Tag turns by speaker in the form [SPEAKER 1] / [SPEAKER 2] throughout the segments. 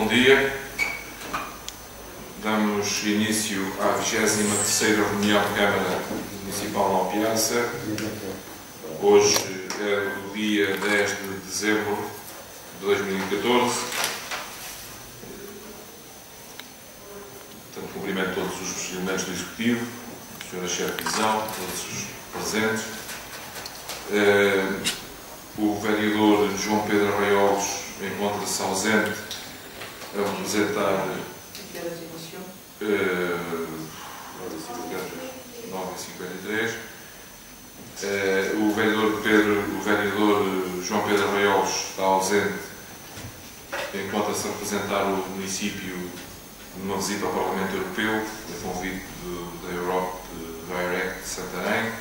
[SPEAKER 1] bom dia. Damos início à 23ª reunião da Câmara Municipal de Malpiaça. Hoje é o dia 10 de dezembro de 2014. Portanto, cumprimento todos os elementos do Executivo, a Sra. Chefe de Divisão, todos os presentes. O vereador João Pedro Arraiolos encontra-se ausente a representar 9h53. O vereador João Pedro Arraiolos está ausente, encontra-se a representar o município numa visita ao Parlamento Europeu, a convite da Europe Direct de Santarém,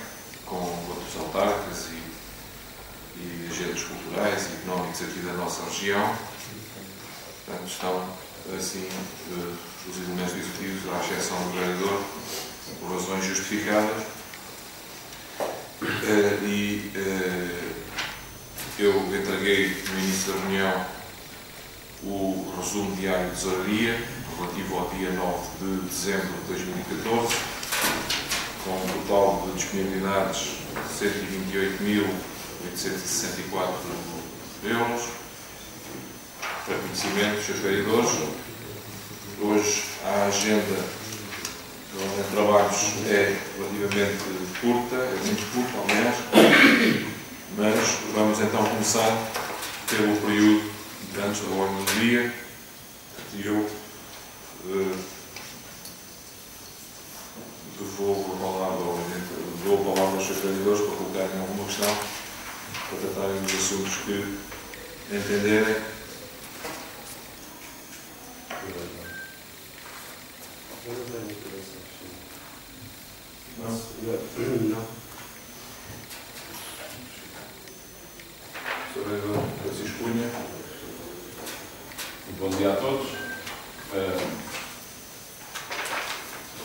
[SPEAKER 1] com outros autarcas e agentes culturais e económicos aqui da nossa região. Portanto, estão assim os elementos executivos, à exceção do vereador, por razões justificadas. Eu entreguei no início da reunião o resumo diário de tesouraria relativo ao dia 9 de dezembro de 2014, com um total de disponibilidades de 128.864 euros. Para conhecimento dos seus vereadores, hoje a agenda de trabalhos é relativamente curta, é muito curta, aliás, mas vamos então começar pelo período de antes da ordem do dia, e eu dou a palavra aos seus vereadores para colocarem alguma questão, para tratarem dos assuntos que entenderem. Não. Sr. Vereador Francisco Cunha.
[SPEAKER 2] Bom dia a todos.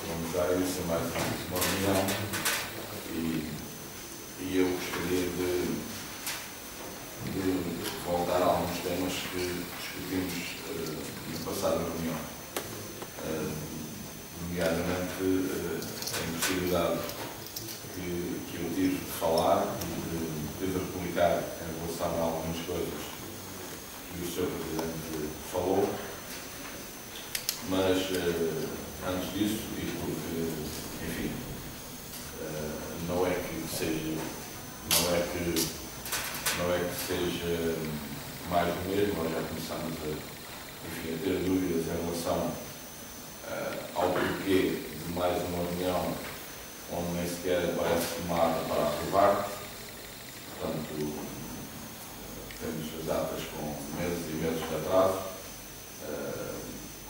[SPEAKER 2] Vamos dar início a mais uma reunião e eu gostaria de voltar a alguns temas que discutimos na passada reunião. Nomeadamente a impossibilidade que eu tive de falar e de replicar em relação a algumas coisas que o Sr. Presidente falou, mas antes disso, e porque, enfim, não é que seja mais do mesmo, nós já começamos a ter dúvidas em relação ao porquê de mais uma reunião onde nem sequer aparece tomada para aprovar. Portanto, temos as datas com meses e meses de atraso.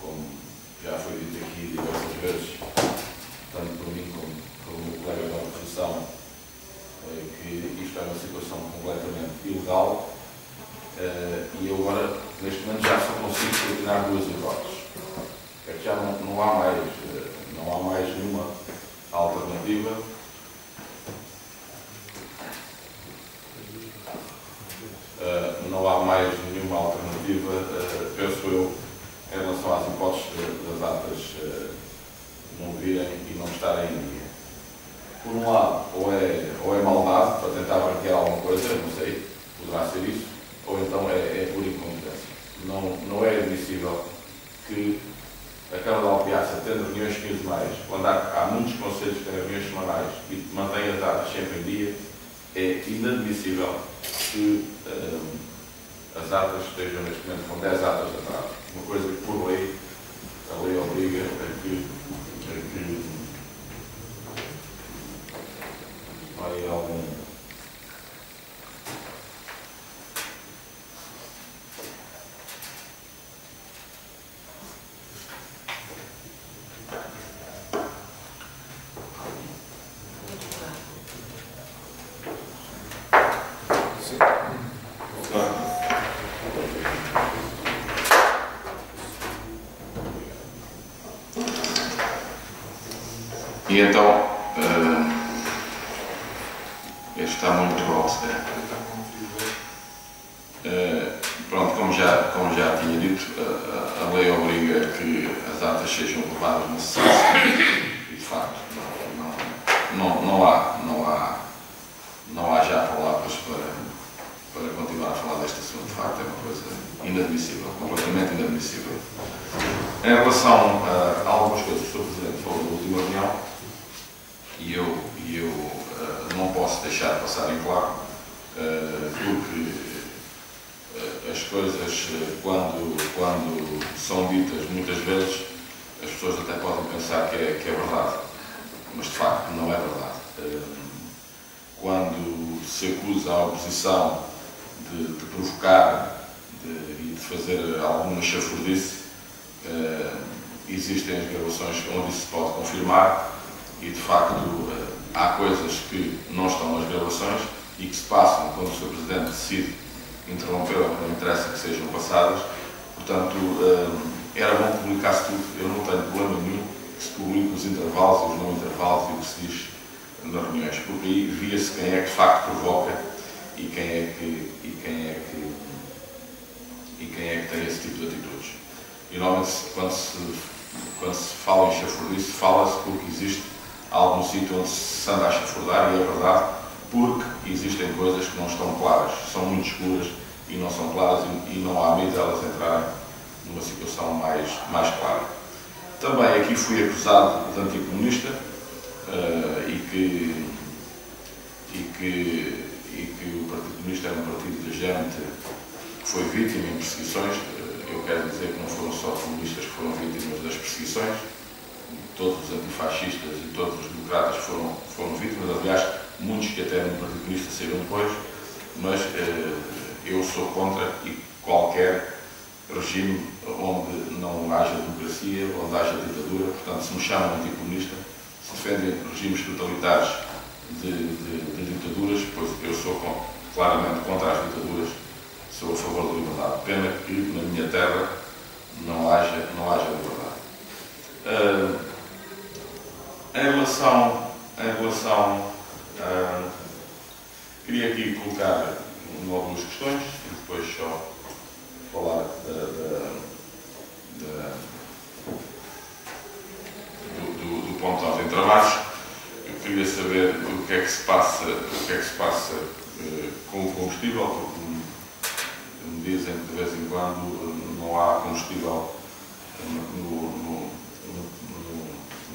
[SPEAKER 2] Como já foi dito aqui diversas vezes, tanto por mim como pelo meu colega da oposição, que isto é uma situação completamente ilegal, e eu agora, neste momento, já só consigo coordenar duas hipóteses. É que já não há mais nenhuma alternativa. Não há mais nenhuma alternativa, penso eu, em relação às hipóteses das datas não virem e não estarem em dia. Por um lado, ou é maldade para tentar branquear alguma coisa, não sei, poderá ser isso, ou então é pura incompetência. Não é admissível que a Câmara de Malpiaça, tendo reuniões quinzenais, quando há muitos conselhos que têm reuniões semanais e mantêm as datas sempre em dia, é inadmissível que as datas estejam neste momento com 10 datas de atraso. Uma coisa que, por lei, a lei obriga a que vai algum.
[SPEAKER 1] E então, este está muito alto.
[SPEAKER 2] Pronto, como já tinha dito, a lei obriga que as atas sejam levadas na sessão e, de facto, não há já palavras para continuar a falar deste assunto. De facto, é uma coisa inadmissível, completamente inadmissível. Em relação a algumas coisas que o Sr. Presidente falou na última reunião, e eu não posso deixar de passar em claro, porque as coisas, quando são ditas muitas vezes, as pessoas até podem pensar que é verdade, mas de facto não é verdade. Quando se acusa a oposição de provocar e de fazer alguma chafurdice, existem as gravações onde isso se pode confirmar e de facto há coisas que não estão nas gravações e que se passam quando o Sr. Presidente decide interromper ou que não interessa que sejam passadas. Portanto, era bom que publicasse tudo. Eu não tenho problema nenhum que se publique os intervalos e os não intervalos e o que se diz nas reuniões, porque aí via-se quem é que de facto provoca e quem é que tem esse tipo de atitudes. E normalmente quando se fala em chafurdice, fala-se porque existe algum sítio onde se anda a chafurdar, e é verdade, porque existem coisas que não estão claras, são muito escuras e não são claras e não há meio delas entrarem numa situação mais clara. Também aqui fui acusado de anticomunista e que o Partido Comunista é um partido de gente que foi vítima em perseguições. Eu quero dizer que não foram só comunistas que foram vítimas das perseguições, todos os antifascistas e todos os democratas foram vítimas, aliás, muitos que até no Partido Comunista saíram depois, mas eu sou contra qualquer regime onde não haja democracia, onde haja ditadura. Portanto, se me chamam anticomunista, se defendem regimes totalitários de ditaduras, pois eu sou claramente contra as ditaduras, sou a favor da liberdade. Pena que na minha terra não haja liberdade. Em relação queria aqui colocar uma ou duas questões e depois só falar do ponto alto em trabalhos. Eu queria saber o que é que se passa com o combustível, porque me dizem que de vez em quando não há combustível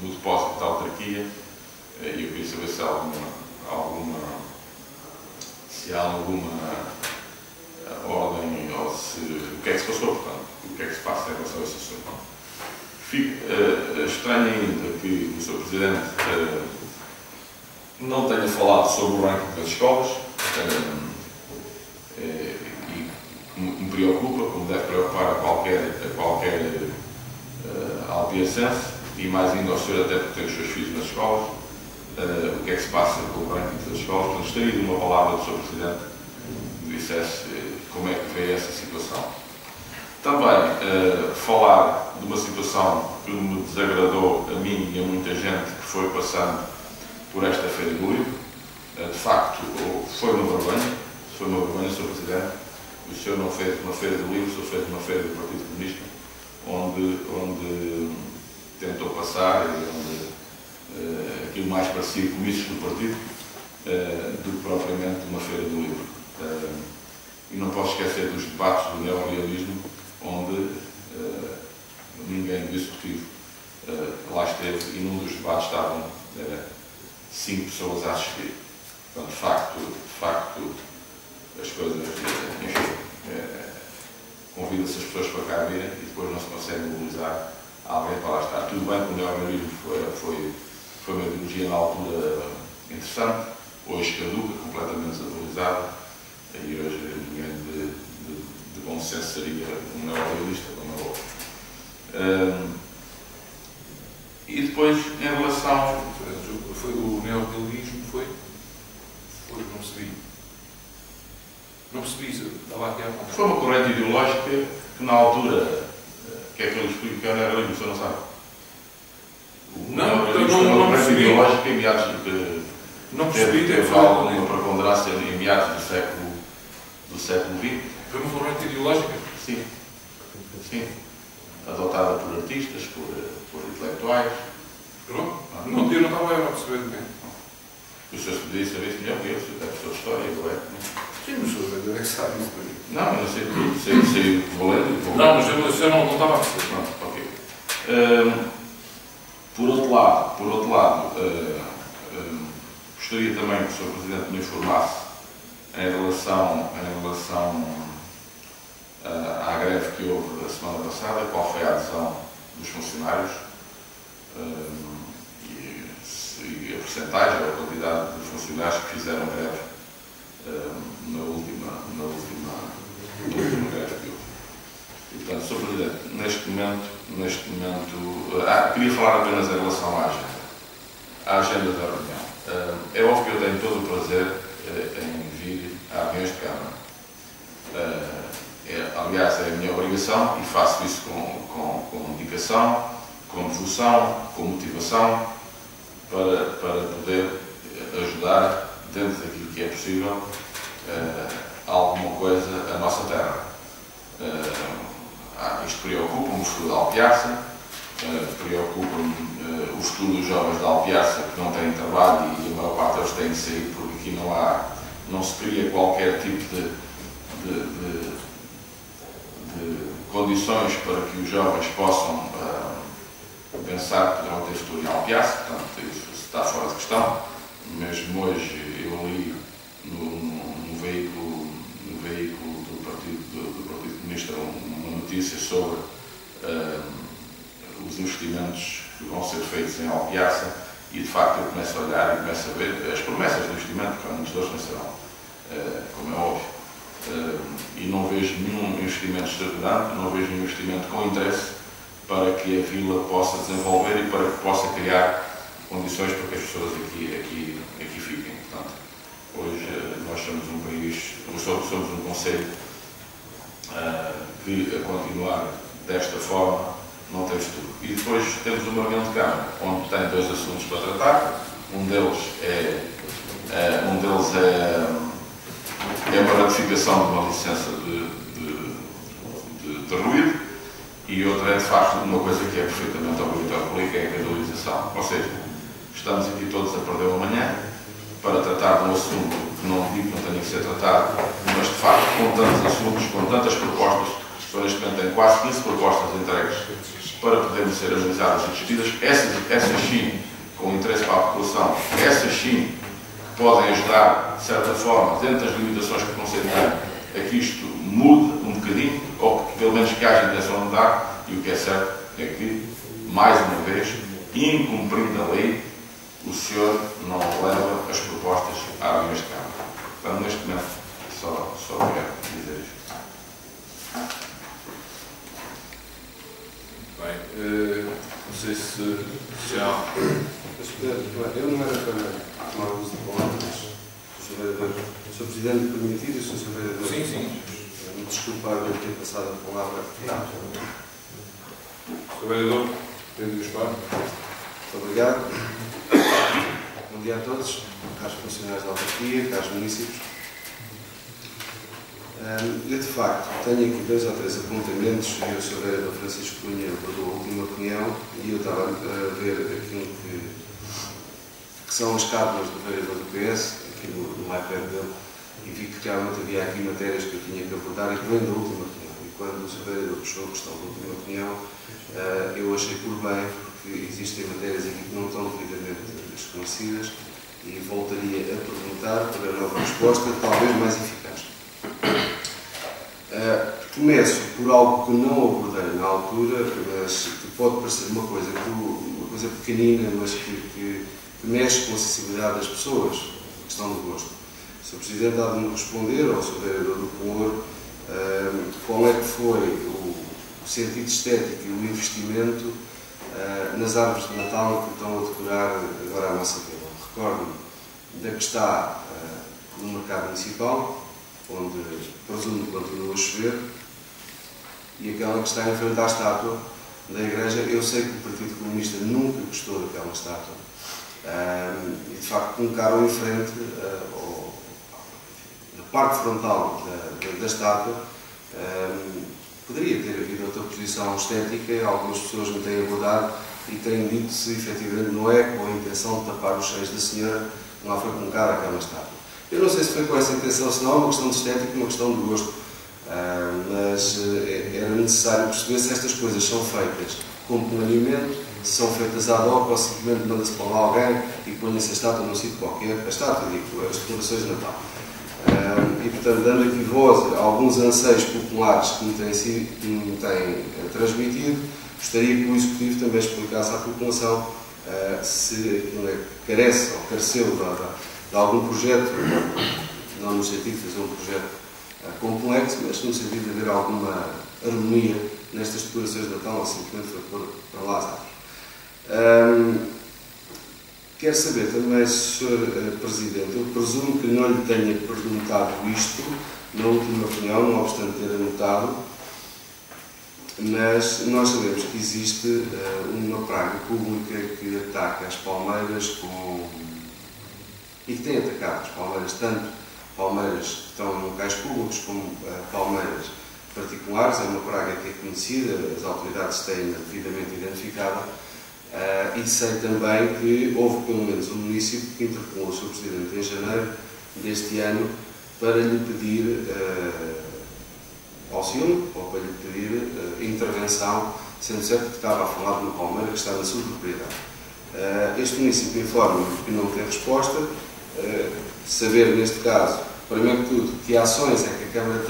[SPEAKER 2] no depósito da autarquia, e eu queria saber se há alguma ordem ou o que é que se passou, portanto, o que é que se passa em relação a esse assunto. Estranho ainda que o Sr. Presidente não tenha falado sobre o ranking das escolas, e me preocupa, como deve preocupar a qualquer alpiacense, e mais ainda ao senhor, até porque tem os seus filhos nas escolas, o que é que se passa com o ranking das escolas. Portanto, gostaria de uma palavra do Sr. Presidente que dissesse como é que vê essa situação. Também falar de uma situação que me desagradou a mim e a muita gente que foi passando por esta Feira do Livro. De facto, foi uma vergonha, Sr. Presidente. O senhor não fez uma Feira do Livro, o senhor fez uma Feira do Partido Comunista, onde tentou passar, onde aquilo mais parecia comícios do partido do que propriamente uma Feira do Livro. E não posso esquecer dos debates do neorrealismo, onde ninguém do executivo lá esteve, e num dos debates estavam 5 pessoas a assistir. Portanto, de facto as coisas, enfim, convida-se as pessoas para cá virem e depois não se consegue mobilizar alguém para lá estar. Tudo bem que o neorrealismo foi uma ideologia na altura interessante, hoje caduca, completamente desatualizada, e hoje ninguém de bom senso seria um neorrealista, como é outro. E depois, em relação...
[SPEAKER 1] Foi o neorrealismo, foi? Não percebi isso, estava aqui a falar.
[SPEAKER 2] Foi uma corrente ideológica que na altura, que é que ele explica que é o neorrealismo, o senhor não sabe? Não percebi. Ideológica em meados
[SPEAKER 1] não percebi,
[SPEAKER 2] teve alguma preponderância em meados do século XX.
[SPEAKER 1] Foi uma ferramenta ideológica?
[SPEAKER 2] Sim. Sim. Adotada por artistas, por intelectuais.
[SPEAKER 1] Pronto. Eu não estava a perceber de bem.
[SPEAKER 2] O senhor poderia saber isso melhor que eu, se eu tenho a sua história, eu é.
[SPEAKER 1] Sim, mas o senhor é que sabe isso para mim.
[SPEAKER 2] Não, eu não sei tudo. Sei valendo.
[SPEAKER 1] Não, mas eu não estava a perceber.
[SPEAKER 2] Pronto, ok. Por outro lado, gostaria também que o Sr. Presidente me informasse em relação à greve que houve a semana passada, qual foi a adesão dos funcionários e a percentagem ou a quantidade de funcionários que fizeram greve na última greve que houve. E, portanto, Sr. Presidente, neste momento, queria falar apenas em relação à agenda da reunião. É óbvio que eu tenho todo o prazer em vir a reuniões de Câmara. Aliás, é a minha obrigação e faço isso com dedicação, com devoção, com motivação, para poder ajudar, dentro daquilo que é possível, alguma coisa a nossa terra. Isto preocupa-me o futuro da Alpiarça, preocupa-me o futuro dos jovens da Alpiarça que não têm trabalho e a maior parte deles têm de sair porque aqui não se cria qualquer tipo de condições para que os jovens possam pensar que poderão ter futuro em Alpiarça, portanto isso está fora de questão. Mesmo hoje eu li no veículo do Partido Comunista uma notícia sobre os investimentos que vão ser feitos em Alpiarça e de facto eu começo a olhar e começo a ver as promessas de investimento, que muitos deles não serão, como é óbvio. E não vejo nenhum investimento extravagante, não vejo nenhum investimento com interesse para que a vila possa desenvolver e para que possa criar condições para que as pessoas aqui fiquem. Portanto, hoje nós somos um país, somos um concelho que a continuar desta forma não tem futuro. E depois temos uma reunião de Câmara, onde tem dois assuntos para tratar. Um deles é uma ratificação de uma licença de ruído e outra é, de facto, uma coisa que é perfeitamente obrigatória por lei, que é a canalização. Ou seja, estamos aqui todos a perder uma manhã para tratar de um assunto que não digo que não tenha que ser tratado, mas, de facto, com tantos assuntos, com tantas propostas, neste momento tem quase 15 propostas entregues para poderem ser analisadas e discutidas, essas sim, com interesse para a população, essas sim, podem ajudar, de certa forma, dentro das limitações que o Conselho tem, a que isto mude um bocadinho, ou que pelo menos que haja intenção de mudar, e o que é certo é que, mais uma vez, incumprindo a lei, o senhor não leva as propostas à reunião de Câmara. Portanto, neste momento, só quero dizer isto.
[SPEAKER 1] Bem, não sei se há...
[SPEAKER 3] Eu não era para tomar uso de palavras, Sr. Vereador. Sr. Presidente, permitir, Sr. Vereador.
[SPEAKER 1] Sim.
[SPEAKER 3] Me desculpar de ter passado a palavra.
[SPEAKER 1] Não. Sr. Vereador, Pedro Gaspar.
[SPEAKER 3] Muito obrigado. Bom dia a todos, caros funcionários da autarquia, caros municípios. Eu, de facto, tenho aqui 2 ou 3 apontamentos e o Sr. Vereador Francisco Cunha abordou a última opinião e eu estava a ver aquilo que são as cábulas do vereador do PS, aqui no iPad dele, e vi que realmente havia aqui matérias que eu tinha que abordar e que vêm da última opinião. E quando o Sr. Vereador puxou a questão da última opinião, eu achei por bem, porque existem matérias aqui que não estão devidamente desconhecidas e voltaria a perguntar para a nova resposta, talvez mais eficaz. Começo por algo que não abordei na altura, mas que pode parecer uma coisa pequenina, mas que mexe com a sensibilidade das pessoas, a questão do gosto. O Sr. Presidente há de me responder, ao Sr. Vereador do Pelouro, qual é que foi o sentido estético e o investimento nas árvores de Natal que estão a decorar agora a nossa vila. Recordo-me da que está no mercado municipal, onde presumo que continua a chover, e aquela que está em frente à estátua da igreja. Eu sei que o Partido Comunista nunca gostou daquela estátua e de facto colocaram em frente, na parte frontal da estátua, Poderia ter havido outra posição estética, algumas pessoas me têm abordado e têm dito se efetivamente não é com a intenção de tapar os seios da senhora, não lá foi colocada aquela estátua. Eu não sei se foi com essa intenção, se não é uma questão de estética, uma questão de gosto, mas era necessário perceber se estas coisas são feitas com planeamento, se são feitas ad hoc ou simplesmente manda-se para lá alguém e põe-se a estátua num sítio qualquer, a estátua, digo, as decorações de Natal. E, portanto, dando aqui voz a alguns anseios populares que me têm transmitido, gostaria que o Executivo também explicasse à população se carece ou careceu de algum projeto, não no sentido de fazer um projeto complexo, mas no sentido de haver alguma harmonia nestas decorações de Natal, ou simplesmente foi pôr para lá as árvores. Quero saber também, Sr. Presidente, eu presumo que não lhe tenha perguntado isto na última reunião, não obstante ter anotado, mas nós sabemos que existe uma praga pública que ataca as palmeiras e que tem atacado as palmeiras, tanto palmeiras que estão em locais públicos como palmeiras particulares. É uma praga que é conhecida, as autoridades têm devidamente identificada. E sei também que houve pelo menos um município que interpelou o Sr. Presidente em janeiro deste ano para lhe pedir auxílio ou para lhe pedir intervenção, sendo certo que estava a falar de uma palmeira que está na sua propriedade. Este município informa-me que não tem resposta. Saber, neste caso, primeiro de tudo, que ações é que a Câmara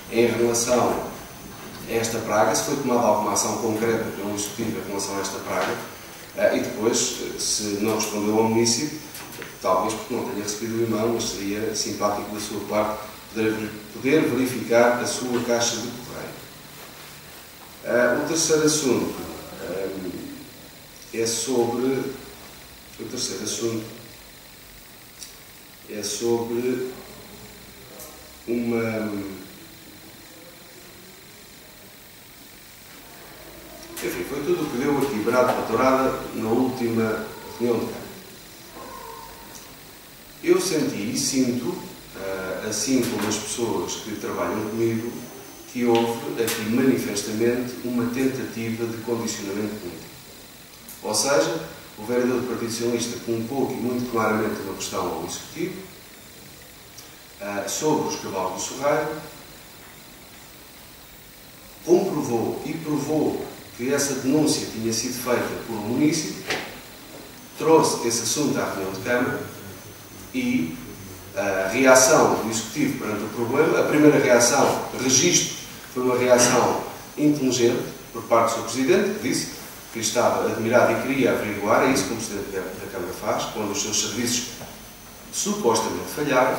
[SPEAKER 3] tem em relação a esta praga, se foi tomada alguma ação concreta pelo Executivo em relação a esta praga, e depois, se não respondeu ao município, talvez porque não tenha recebido o e-mail, mas seria simpático da sua parte poder verificar a sua caixa de correio. O terceiro assunto é sobre uma... Enfim, foi tudo o que deu aqui brado para tourada na última reunião de Câmara. Eu senti e sinto, assim como as pessoas que trabalham comigo, que houve aqui manifestamente uma tentativa de condicionamento político. Ou seja, o vereador do Partido Socialista colocou aqui muito claramente uma questão ao Executivo sobre os cavalos do Serralho, comprovou e provou que essa denúncia tinha sido feita por um município, trouxe esse assunto à reunião de Câmara e a reação do Executivo perante o problema, a primeira reação, registro, foi uma reação inteligente por parte do Sr. Presidente, que disse que estava admirado e queria averiguar, é isso que o Presidente da Câmara faz, quando os seus serviços supostamente falharam,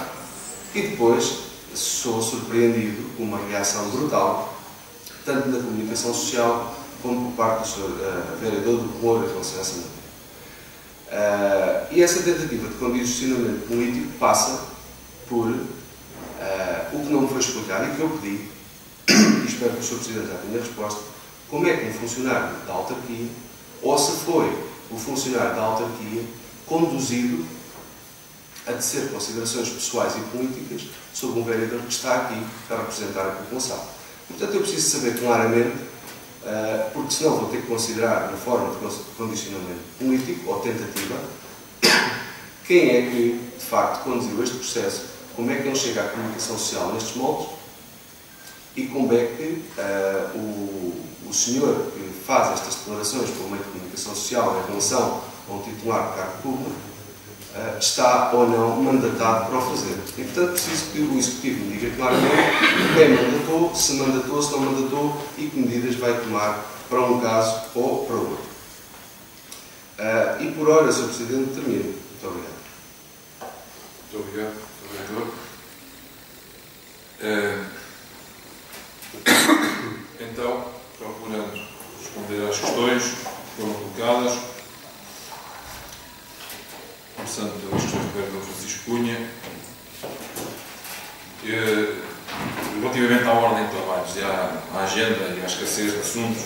[SPEAKER 3] e depois sou surpreendido com uma reação brutal, tanto na comunicação social como por parte do Sr. Vereador do Moura em relação a essa matéria. E essa tentativa de condicionamento político passa por o que não me foi explicado e que eu pedi, e espero que o Sr. Presidente já tenha resposta, como é que um funcionário da autarquia, ou se foi o funcionário da autarquia, conduzido a tecer considerações pessoais e políticas sobre um vereador que está aqui para representar a população. Portanto, eu preciso saber claramente, porque senão vou ter que considerar na forma de condicionamento político ou tentativa, quem é que, de facto, conduziu este processo, como é que ele chega à comunicação social nestes moldes e como é que o senhor que faz estas declarações pelo meio de comunicação social em relação a um titular de cargo público está ou não mandatado para o fazer. E, portanto, preciso que o Executivo me diga claramente quem mandatou, se não mandatou e que medidas vai tomar para um caso ou para outro. E por hora, Sr. Presidente, termino. Muito obrigado.
[SPEAKER 1] Muito obrigado, Sr. Vereador. Então, procurando responder às questões que foram colocadas, começando pelas questões do vereador Francisco Cunha, relativamente à ordem de trabalhos e à agenda e à escassez de assuntos,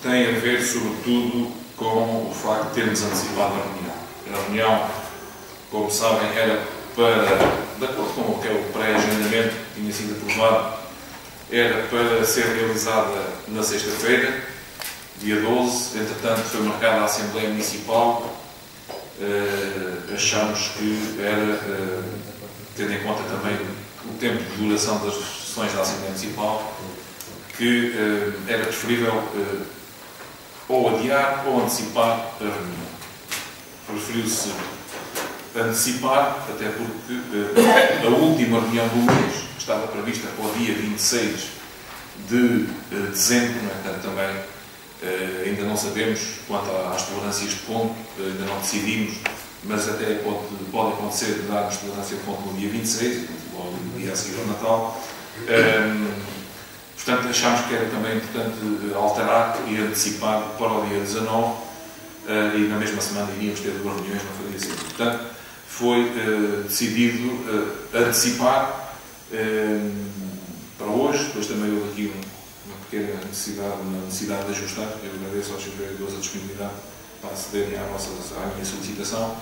[SPEAKER 1] tem a ver, sobretudo, com o facto de termos antecipado a reunião. A reunião, como sabem, era para, de acordo com o que é o pré-agendamento que tinha sido aprovado, era para ser realizada na sexta-feira, dia 12, entretanto foi marcada a Assembleia Municipal. Achamos que era, tendo em conta também o tempo de duração das sessões da Assembleia Municipal, que era preferível ou adiar ou antecipar a reunião. Preferiu-se antecipar, até porque a última reunião do mês estava prevista para o dia 26 de dezembro, no entanto também ainda não sabemos quanto às tolerâncias de ponto, ainda não decidimos, mas até pode acontecer de darmos tolerância de ponto no dia 26, ou no dia a seguir ao Natal. Portanto, achámos que era também importante alterar e antecipar para o dia 19, e na mesma semana iríamos ter 2 reuniões, não faria sentido. Portanto, foi decidido antecipar para hoje. Depois também houve aqui uma pequena necessidade de ajustar. Eu agradeço aos senhores vereadores a disponibilidade para acederem à minha solicitação.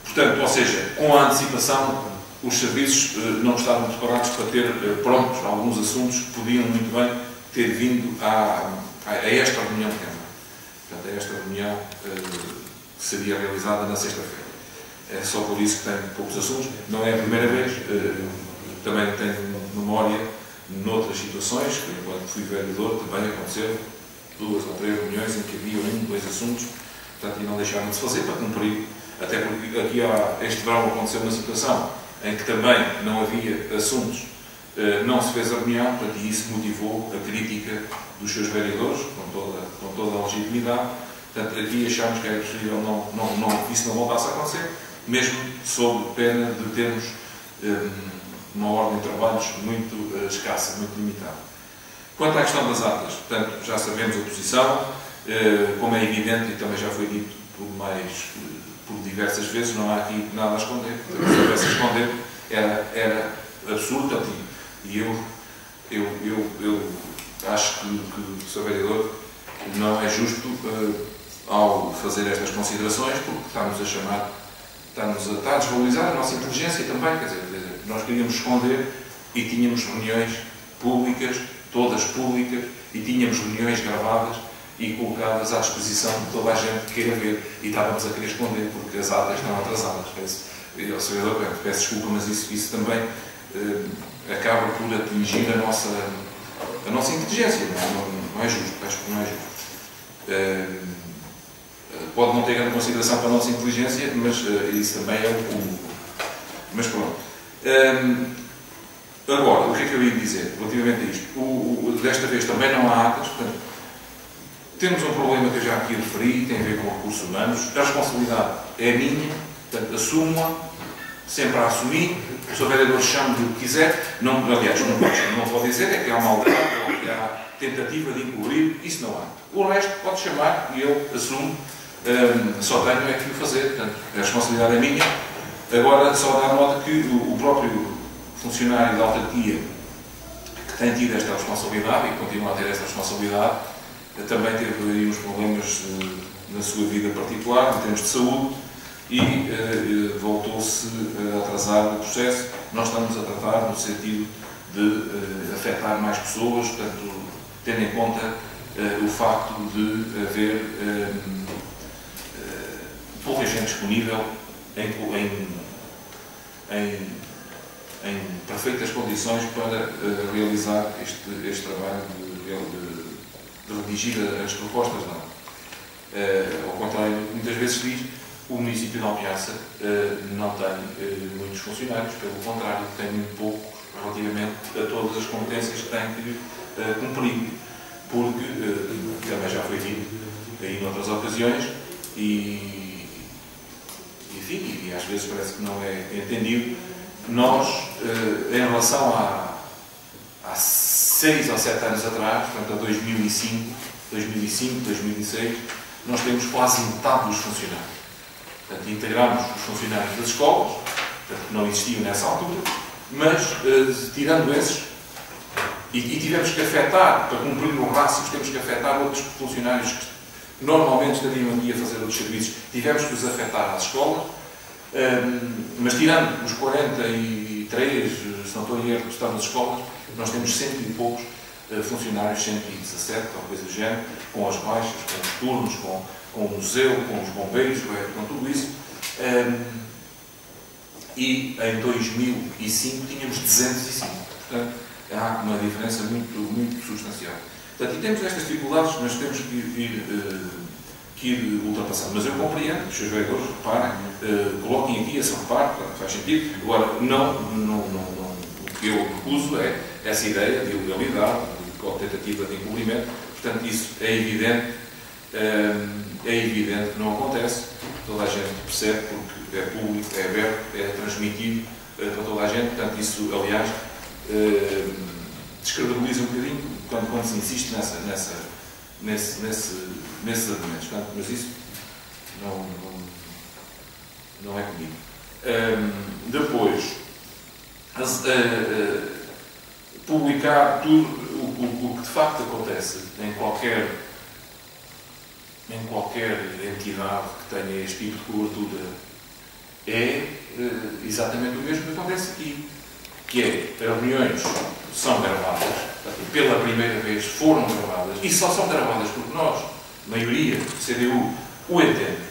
[SPEAKER 1] Portanto, ou seja, com a antecipação, os serviços não estavam preparados para ter prontos alguns assuntos que podiam muito bem ter vindo a esta reunião de Câmara. Portanto, a esta reunião que seria realizada na sexta-feira. É só por isso que tenho poucos assuntos. Não é a primeira vez. Também tenho memória noutras situações, que enquanto fui vereador também aconteceram 2 ou 3 reuniões em que havia 1, 2 assuntos, portanto, e não deixaram de se fazer para cumprir. Até porque aqui este verão aconteceu uma situação em que também não havia assuntos, não se fez a reunião, portanto, e isso motivou a crítica dos seus vereadores, com toda a legitimidade. Portanto, aqui achámos que era preferível que isso não voltasse a acontecer, mesmo sob pena de termos uma ordem de trabalhos muito escassa, muito limitada. Quanto à questão das atas, portanto, já sabemos a posição, como é evidente, e também já foi dito por diversas vezes, não há aqui nada a esconder. Se houvesse a esconder, era absurdo. E eu acho que o Sr. Vereador não é justo ao fazer estas considerações, porque está-nos a chamar, está a desvalorizar a nossa inteligência também. Quer dizer, nós queríamos esconder e tínhamos reuniões públicas, todas públicas, e tínhamos reuniões gravadas e colocadas à disposição de toda a gente que queira ver, e estávamos a querer esconder porque as atas estão atrasadas. Sr. Vereador, peço desculpa, mas isso também acaba por atingir a nossa inteligência. Não é justo, acho que não é justo. Pode não ter grande consideração para a nossa inteligência, mas isso também é o cúmulo. Mas pronto. Agora, o que é que eu ia dizer relativamente a isto? Desta vez também não há atas, portanto, temos um problema que eu já aqui referi, tem a ver com recursos humanos. A responsabilidade é minha, portanto, assumo-a, sempre a assumir. O Sr. Vereador chame-lhe o que quiser. Aliás, não pode dizer é que há maldade ou que há tentativa de encobrir. Isso não há. O resto pode chamar e eu assumo. Só tenho é que o fazer. Portanto, a responsabilidade é minha. Agora, só dar nota que o próprio funcionário da autarquia que tem tido esta responsabilidade e que continua a ter esta responsabilidade, também teve aí uns problemas na sua vida particular, em termos de saúde, e voltou-se a atrasar o processo. Nós estamos a tratar no sentido de afetar mais pessoas, portanto, tendo em conta o facto de haver pouca gente disponível em perfeitas condições para realizar este trabalho de redigir as propostas, não. Ao contrário, muitas vezes diz, o município de Almeaça não tem muitos funcionários, pelo contrário, tem muito poucos relativamente a todas as competências que tem que cumprir, porque, também já foi dito aí noutras ocasiões, enfim, e às vezes parece que não é entendido, nós, em relação há 6 ou 7 anos atrás, portanto, a 2005, 2006, nós temos quase metade dos funcionários. Portanto, integramos os funcionários das escolas, portanto, que não existiam nessa altura, mas, tirando esses, e tivemos que afetar, para cumprir os rácios, temos que afetar outros funcionários que normalmente estariam aqui a fazer outros serviços, tivemos que os afetar às escolas, mas tirando os 40 e 103, se não estou em erro, estão nas escolas, nós temos 100 e poucos funcionários, 117, ou coisa do género, com as baixas, com os turnos, com o museu, com os bombeiros, com tudo isso. E em 2005 tínhamos 205. Portanto, há uma diferença muito substancial. Portanto, e temos estas dificuldades, mas temos que ir ultrapassando. Mas eu compreendo, os seus vereadores, reparem, coloquem aqui esse reparo, faz sentido. Agora, o que eu recuso é essa ideia de ilegalidade, de tentativa de encobrimento. Portanto, isso é evidente que não acontece. Toda a gente percebe, porque é público, é aberto, é transmitido para toda a gente. Portanto, isso, aliás, descredibiliza um bocadinho quando se insiste nesses argumentos. Portanto, mas isso não é comigo. Depois, publicar tudo o que de facto acontece em qualquer entidade que tenha este tipo de cobertura é exatamente o mesmo que acontece aqui, que é, as reuniões são gravadas, pela primeira vez foram gravadas, e só são gravadas porque nós, maioria, CDU, o entende,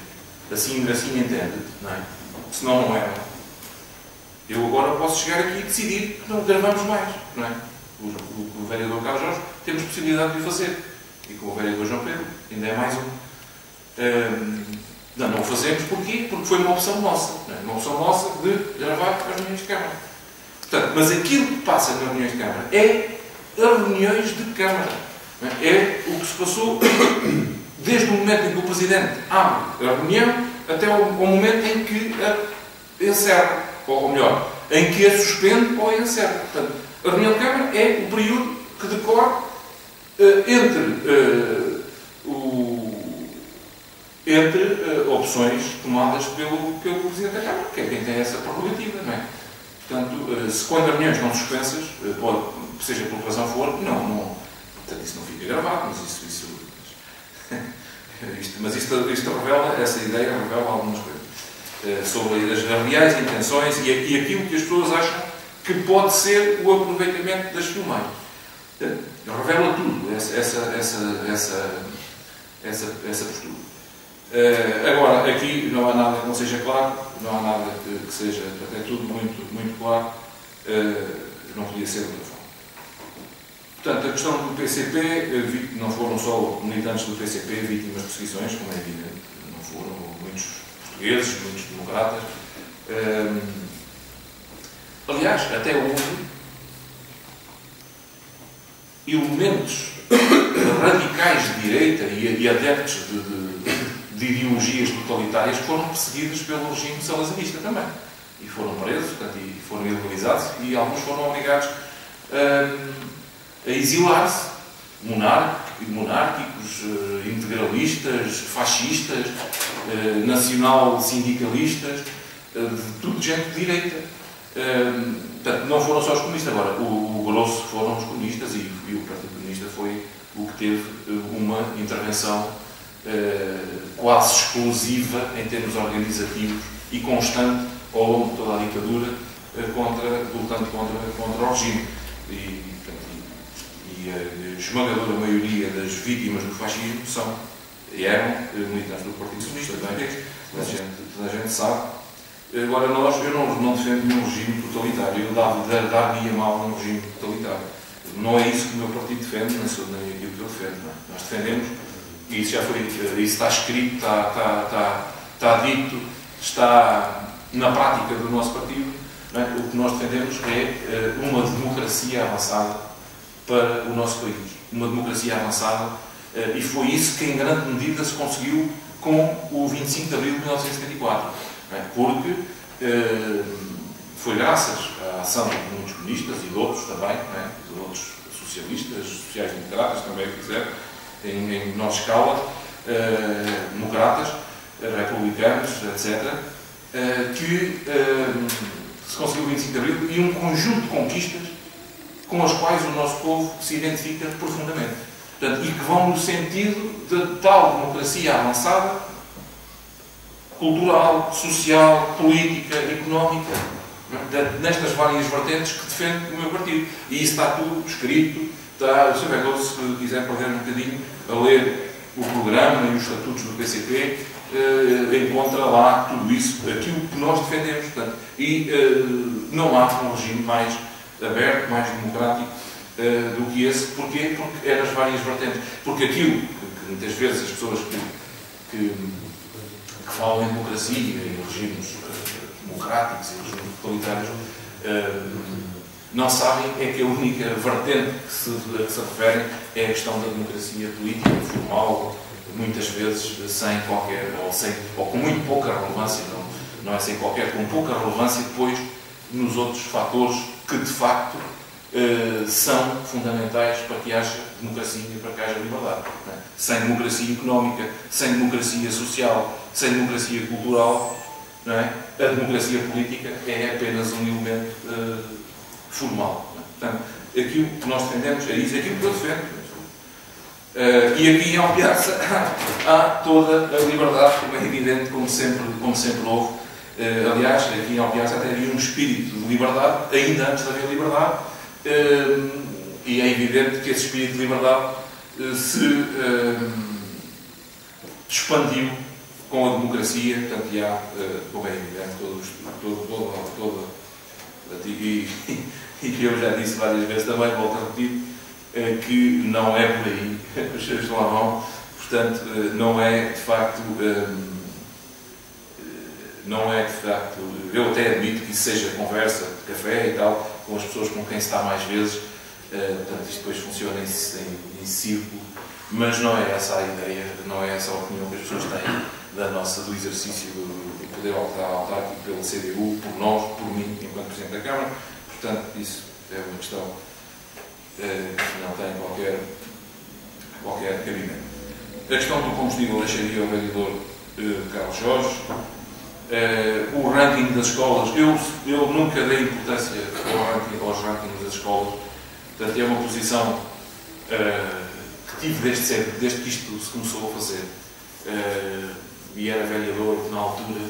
[SPEAKER 1] assim entende, não é? Senão não é. Eu agora posso chegar aqui e decidir que não gravamos mais, não é? O vereador Carlos Jorge temos possibilidade de o fazer. E com o vereador João Pedro ainda é mais um. Não o fazemos porquê? Porque foi uma opção nossa. Não é? Uma opção nossa de gravar as reuniões de Câmara. Portanto, mas aquilo que passa nas reuniões de Câmara é as reuniões de Câmara. Não é? É o que se passou desde o momento em que o Presidente abre a reunião até ao momento em que a encerra. Ou melhor, em que a suspende ou a encerra. Portanto, a reunião de Câmara é o período que decorre entre opções tomadas pelo Presidente da Câmara, que é quem tem essa prerrogativa, não é? Portanto, quando as reuniões estão suspensas, seja por que razão for, portanto, isso não fica gravado, mas isto revela, essa ideia revela algumas coisas sobre as reais intenções e aquilo que as pessoas acham que pode ser o aproveitamento das filmagens. Revela tudo, essa postura. Agora, aqui não há nada que não seja claro, não há nada que seja, até tudo muito claro, não podia ser de outra forma. Portanto, a questão do PCP, não foram só militantes do PCP vítimas de perseguições, como é evidente, não foram muitos portugueses, muitos democratas. Aliás, até houve elementos radicais de direita e adeptos de ideologias totalitárias que foram perseguidos pelo regime salazarista também. E foram presos, portanto, e foram ilegalizados, e alguns foram obrigados a exilar-se. Monárquicos, integralistas, fascistas, nacional-sindicalistas, tudo gente de direita. Portanto, não foram só os comunistas. Agora, o grosso foram os comunistas e o Partido Comunista foi o que teve uma intervenção quase exclusiva em termos organizativos e constante ao longo de toda a ditadura, lutando contra o regime. E a esmagadora maioria das vítimas do fascismo eram militantes do Partido Comunista, toda a gente sabe. Agora, eu não defendo nenhum regime totalitário, eu dar-lhe mal a um regime totalitário. Não é isso que o meu partido defende, nem aquilo que eu defendo. Não é? Nós defendemos, e isso isso está escrito, está dito, está na prática do nosso partido. Não é? O que nós defendemos é uma democracia avançada para o nosso país. Uma democracia avançada, e foi isso que em grande medida se conseguiu com o 25 de abril de 1974. Não é? Porque foi graças à ação de muitos comunistas e de outros também, não é? De outros socialistas, sociais-democratas também fizeram, em menor escala, democratas, republicanos, etc., que se conseguiu o 25 de abril e um conjunto de conquistas com as quais o nosso povo se identifica profundamente. Portanto, e que vão no sentido de tal democracia avançada, cultural, social, política, económica, nestas várias vertentes que defende o meu partido. E isso está tudo escrito, está, o Sr. Vereador, se quiser perder um bocadinho a ler o programa e os estatutos do PCP, encontra lá tudo isso, aquilo que nós defendemos. Portanto, e não há um regime mais aberto, mais democrático do que esse. Porquê? Porque é nas várias vertentes. Porque aquilo que muitas vezes as pessoas que falam em democracia, em regimes democráticos e regimes totalitários, não sabem é que a única vertente que se referem é a questão da democracia política, formal, muitas vezes sem qualquer, ou com muito pouca relevância, não é sem qualquer, com pouca relevância depois nos outros fatores que de facto são fundamentais para que haja democracia e para que haja liberdade. Não é? Sem democracia económica, sem democracia social, sem democracia cultural, não é? A democracia política é apenas um elemento formal. Não é? Portanto, aquilo que nós defendemos é isso, aquilo que eu defendo. E aqui em Alpiaça há toda a liberdade, como é evidente, como sempre houve. Aliás, aqui em Alpiaça até havia um espírito de liberdade, ainda antes de haver liberdade, e é evidente que esse espírito de liberdade se expandiu com a democracia. Portanto, e há, como é evidente, e eu já disse várias vezes também, volto a repetir, que não é por aí, os senhores lá vão, portanto, não é de facto, eu até admito que isso seja conversa de café e tal, com as pessoas com quem se está mais vezes, portanto, isto depois funciona em círculo, mas não é essa a ideia, não é essa a opinião que as pessoas têm do exercício do poder autárquico pela CDU, por nós, por mim, enquanto Presidente da Câmara. Portanto, isso é uma questão que não tem qualquer cabimento. A questão do combustível deixaria ao vereador Carlos Jorge. O ranking das escolas, eu nunca dei importância aos rankings das escolas. Portanto, é uma posição que tive desde sempre, desde que isto se começou a fazer. E era vereador na altura.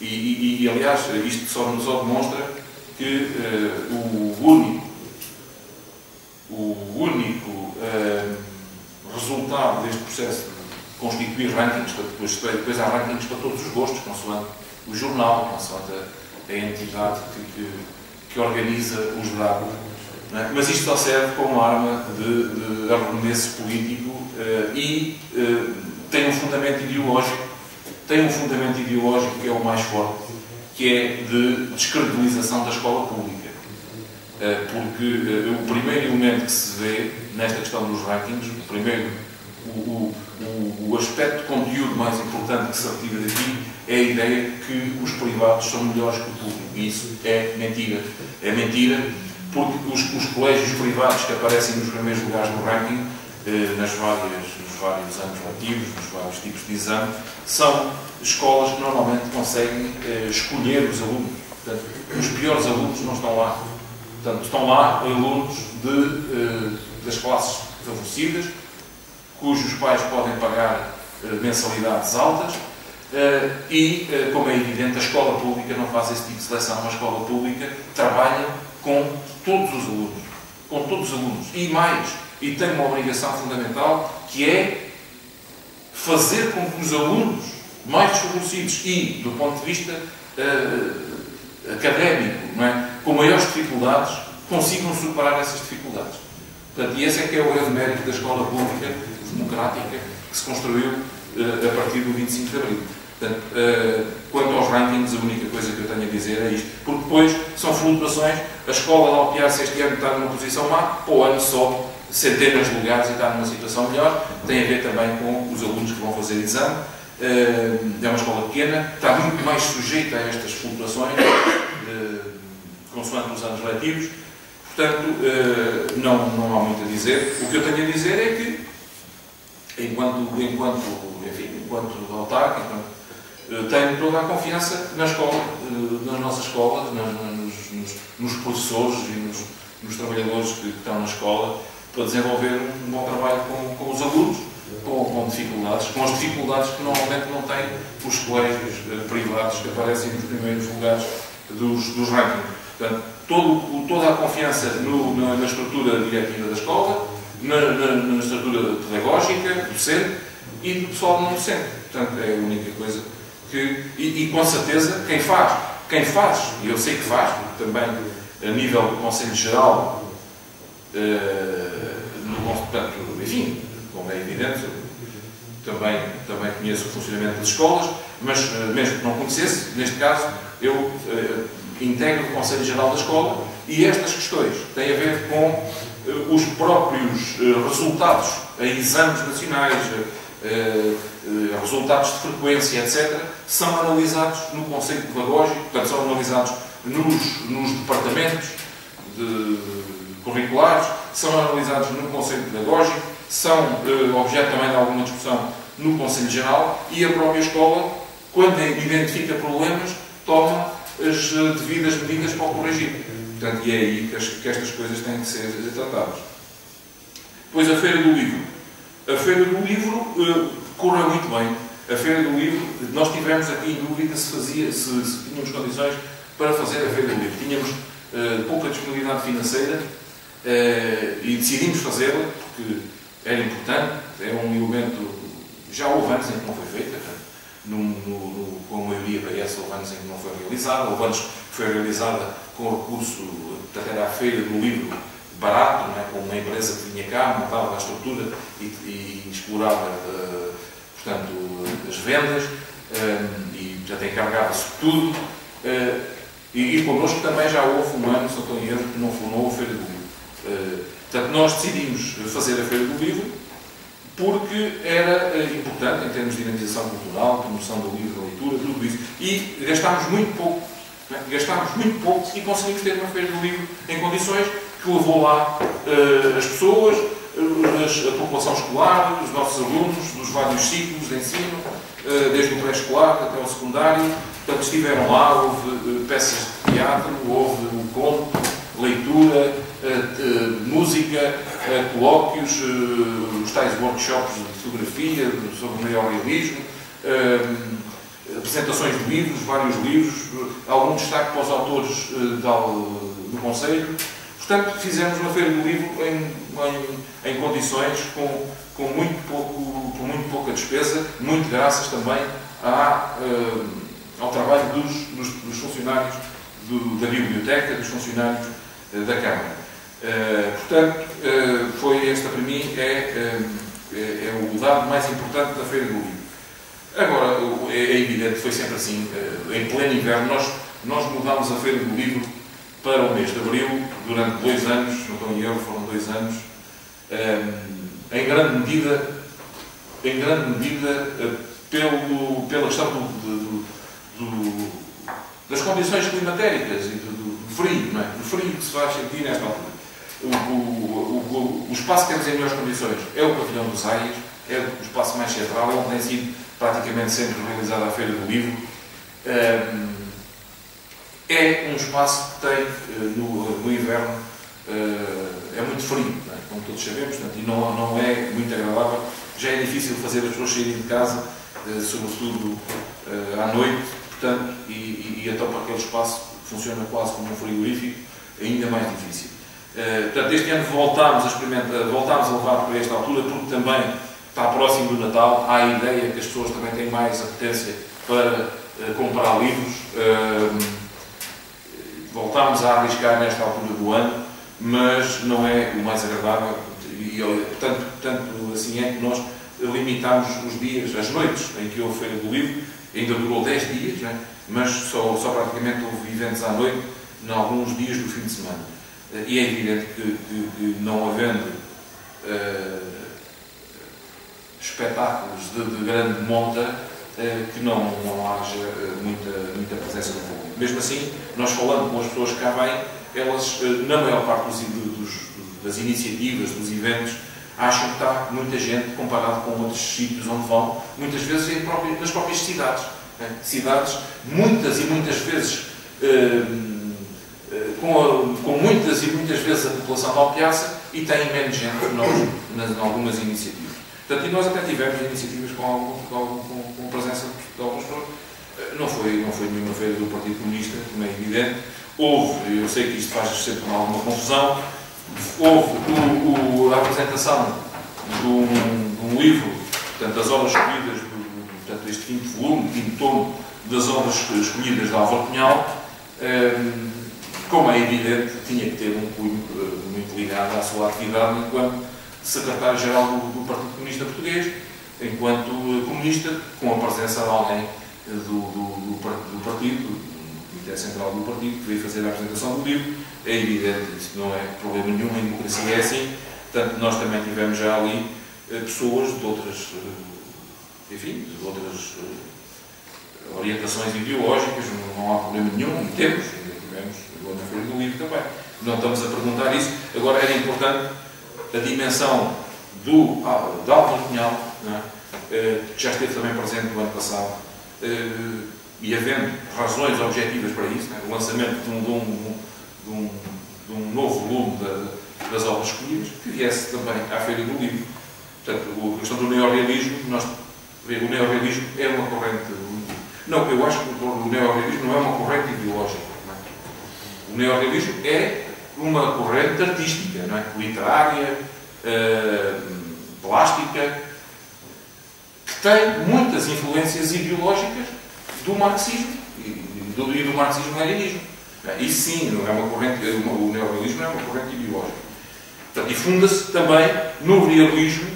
[SPEAKER 1] E aliás, isto só demonstra que o único resultado deste processo de constituir rankings, depois há rankings para todos os gostos, consoante o jornal, consoante a entidade que organiza os dados. Não é? Mas isto só serve como arma de arremesso político e tem um fundamento ideológico. Tem um fundamento ideológico que é o mais forte, que é de descredibilização da escola pública. Porque o primeiro elemento que se vê nesta questão dos rankings, o aspecto de conteúdo mais importante que se retira daqui é a ideia que os privados são melhores que o público. E isso é mentira. É mentira porque os colégios privados que aparecem nos primeiros lugares do ranking, nos vários anos letivos, nos vários tipos de exame, são escolas que normalmente conseguem escolher os alunos. Portanto, os piores alunos não estão lá. Portanto, estão lá alunos das classes favorecidas, cujos pais podem pagar mensalidades altas e, como é evidente, a escola pública não faz esse tipo de seleção. A escola pública trabalha com todos os alunos. Com todos os alunos. E mais, e tem uma obrigação fundamental, que é fazer com que os alunos mais desfavorecidos e, do ponto de vista académico, não é? Com maiores dificuldades, consigam superar essas dificuldades. Portanto, e esse é que é o grande mérito da escola pública democrática que se construiu a partir do 25 de Abril. Portanto, quanto aos rankings, a única coisa que eu tenho a dizer é isto. Porque depois são flutuações. A escola de Alpiaça este ano está numa posição má, para o ano sobe centenas de lugares e está numa situação melhor. Tem a ver também com os alunos que vão fazer exame. É uma escola pequena, está muito mais sujeita a estas flutuações, consoante os anos letivos. Portanto, não há muito a dizer. O que eu tenho a dizer é que, enquanto autarca, tenho toda a confiança na escola, nas nossas escolas, nos professores e nos trabalhadores que estão na escola, para desenvolver um bom trabalho com os alunos, com dificuldades, com as dificuldades que normalmente não têm os colégios privados que aparecem nos primeiros lugares dos rankings. Portanto, toda a confiança na estrutura diretiva da escola, na estrutura pedagógica, docente e do pessoal não docente. Portanto, é a única coisa que... E com certeza, quem faz, e eu sei que faz, porque também a nível do Conselho Geral, portanto, enfim, como é evidente, também conheço o funcionamento das escolas, mas mesmo que não conhecesse, neste caso, eu integro o Conselho Geral da Escola e estas questões têm a ver com os próprios resultados em exames nacionais, resultados de frequência, etc., são analisados no Conselho Pedagógico, portanto, são analisados nos departamentos curriculares, são analisados no Conselho Pedagógico, são objeto também de alguma discussão no Conselho Geral e a própria escola, quando identifica problemas, toma as devidas medidas para o corrigir. Portanto, e é aí que estas coisas têm que ser tratadas. Depois, a Feira do Livro. A Feira do Livro correu muito bem. A Feira do Livro, nós tivemos aqui em dúvida se tínhamos condições para fazer a Feira do Livro. Tínhamos pouca disponibilidade financeira e decidimos fazê-la porque era importante, é um elemento, já houve anos em que não foi feita, com a maioria PS houve anos em que não foi realizada, houve anos que foi realizada com o recurso, portanto era a Feira do Livro barato, não é? Com uma empresa que vinha cá, montava a estrutura e explorava, portanto, as vendas e já encarregava-se de tudo. E connosco também já houve um ano, se não estou em erro, que não foi a Feira do Livro. Portanto, nós decidimos fazer a Feira do Livro porque era importante em termos de dinamização cultural, promoção do livro, da leitura, tudo isso. E gastámos muito pouco. Não é? Gastámos muito pouco e conseguimos ter uma Feira do Livro em condições que levou lá as pessoas, a população escolar, os nossos alunos, dos vários ciclos de ensino, desde o pré-escolar até o secundário. Portanto, estiveram lá, houve peças de teatro, houve um conto, leitura, música, colóquios, os tais workshops de fotografia, sobre o neorrealismo, apresentações de livros, vários livros, algum destaque para os autores do Conselho. Portanto, fizemos uma Feira do Livro em condições com muito pouca despesa, muito graças também ao trabalho dos funcionários da biblioteca, dos funcionários da Câmara. Portanto, esta para mim é o dado mais importante da Feira do Livro. Agora, é evidente que foi sempre assim. Em pleno inverno, nós mudámos a Feira do Livro para o mês de abril, durante 2 anos, não estou em erro, foram 2 anos, em grande medida pela questão das condições climatéricas e do frio, não é? Do frio que se vai sentir nesta altura. O espaço que temos em melhores condições é o Pavilhão dos Aias, é o espaço mais central, é onde tem sido praticamente sempre realizada a Feira do Livro. É um espaço que tem, no inverno, é muito frio, não é? Como todos sabemos, portanto, e não é muito agradável. Já é difícil fazer as pessoas saírem de casa, sobretudo à noite, portanto, e então para aquele espaço que funciona quase como um frigorífico, ainda mais difícil. Portanto, este ano voltámos a levar para esta altura, porque também está próximo do Natal, há a ideia que as pessoas também têm mais apetência para comprar livros. Voltámos a arriscar nesta altura do ano, mas não é o mais agradável, e tanto assim é que nós limitámos os dias, as noites em que houve Feira do Livro, ainda durou 10 dias, né? Mas só praticamente houve eventos à noite, em alguns dias do fim de semana. E é evidente que não havendo espetáculos de grande monta, que não haja muita presença do público. Mesmo assim, nós falando com as pessoas que cá vêm, elas, na maior parte das iniciativas, dos eventos, acham que está muita gente comparado com outros sítios onde vão, muitas vezes nas próprias cidades. Né? Cidades, muitas e muitas vezes, com muitas e muitas vezes a população de Alpiaça e têm menos gente que nós em algumas iniciativas. Portanto, e nós até tivemos iniciativas com presença de alguns pessoas. não foi nenhuma feira do Partido Comunista, como é evidente. Houve, eu sei que isto faz sempre alguma confusão, houve a apresentação de um livro, portanto, as obras escolhidas, portanto, este quinto volume, quinto tomo das obras escolhidas de Álvaro Cunhal. Como é evidente, tinha que ter um cunho muito ligado à sua atividade enquanto secretário-geral do Partido Comunista Português, enquanto comunista, com a presença de alguém do partido, do Comitê Central do Partido, que veio fazer a apresentação do livro. É evidente, isso não é problema nenhum, a democracia é assim. Portanto, nós também tivemos já ali pessoas de outras, enfim, de outras orientações ideológicas, não há problema nenhum, e tivemos na Feira do Livro também. Não estamos a perguntar isso. Agora, era importante a dimensão de Álvaro Cunhal, que já esteve também presente no ano passado, e havendo razões objetivas para isso, o lançamento de um novo volume das obras escolhidas, que viesse também à Feira do Livro. Portanto, a questão do neorrealismo, o neorrealismo é uma corrente... Não, eu acho que o neorrealismo não é uma corrente ideológica. O neorrealismo é uma corrente artística, não é? Literária, plástica, que tem muitas influências ideológicas do marxismo e do marxismo-leninismo. Isso sim, não é uma corrente, o neorrealismo não é uma corrente ideológica. Portanto, e funda-se também no realismo,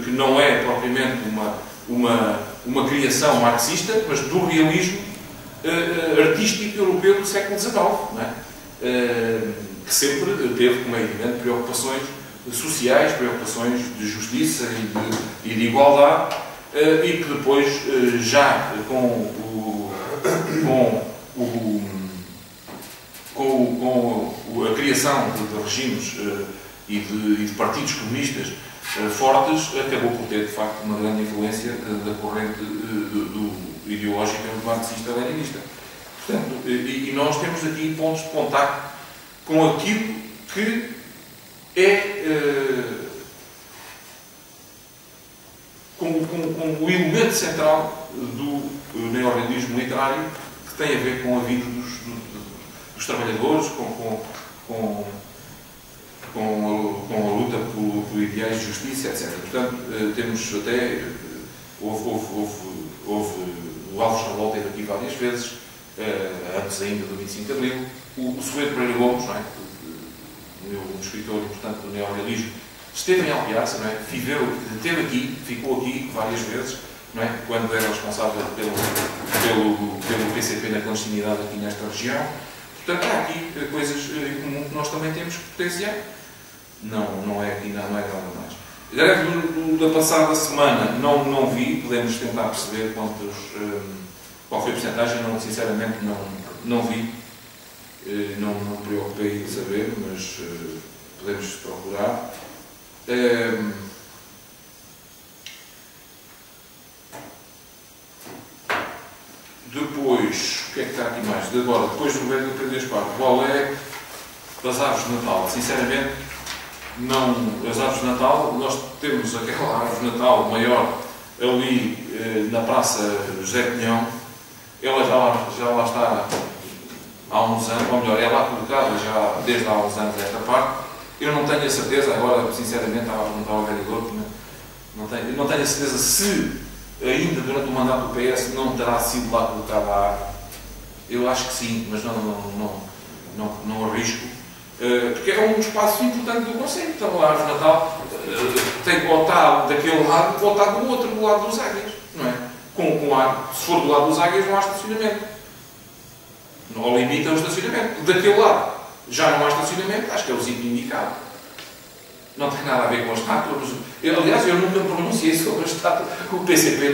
[SPEAKER 1] que não é propriamente uma criação marxista, mas do realismo artístico europeu do século XIX, não é? Que sempre teve, como é evidente, preocupações sociais, preocupações de justiça e de igualdade, e que depois, já com a criação de regimes e de partidos comunistas fortes, acabou por ter, de facto, uma grande influência da corrente ideológica marxista-leninista. Portanto, e nós temos aqui pontos de contacto com aquilo que é com o elemento central do neorrealismo literário, que tem a ver com a vida dos trabalhadores, com a luta por ideais de justiça, etc. Portanto, temos até... Houve o Alves Revolta aqui várias vezes, antes ainda do 25 de Abril. O Soeiro Pereira Gomes, não é? Um escritor importante do neorrealismo, esteve em Alpiaça, não é? Esteve aqui, ficou aqui várias vezes, não é? Quando era responsável pelo PCP na clandestinidade aqui nesta região. Portanto, há aqui coisas em comum que nós também temos que potenciar. Não é aqui, não é nada mais. A greve da passada semana não vi, podemos tentar perceber qual foi a porcentagem, sinceramente não vi, não me preocupei em saber, mas podemos procurar. Depois, o que é que está aqui mais? Depois do governo do Pedro Gaspar, qual é das árvores de Natal? Sinceramente, as árvores de Natal, nós temos aquela árvore de Natal maior ali na Praça José Pinhão. Ela já lá está há uns anos, ou melhor, é lá colocada já desde há uns anos esta parte. Eu não tenho a certeza, agora sinceramente estava a perguntar ao vereador, não tenho a certeza se ainda durante o mandato do PS não terá sido lá colocada a árvore. Eu acho que sim, mas não arrisco. Porque é um espaço importante do Conselho. Então a árvore de Natal tem que voltar daquele lado e voltar do outro, do lado dos Águias, não é? Se for do lado dos Águias não há estacionamento. Não limita o estacionamento. Daquele lado já não há estacionamento, acho que é o sítio indicado. Não tem nada a ver com a estátua. Aliás, eu nunca me pronunciei sobre a estátua. O PCP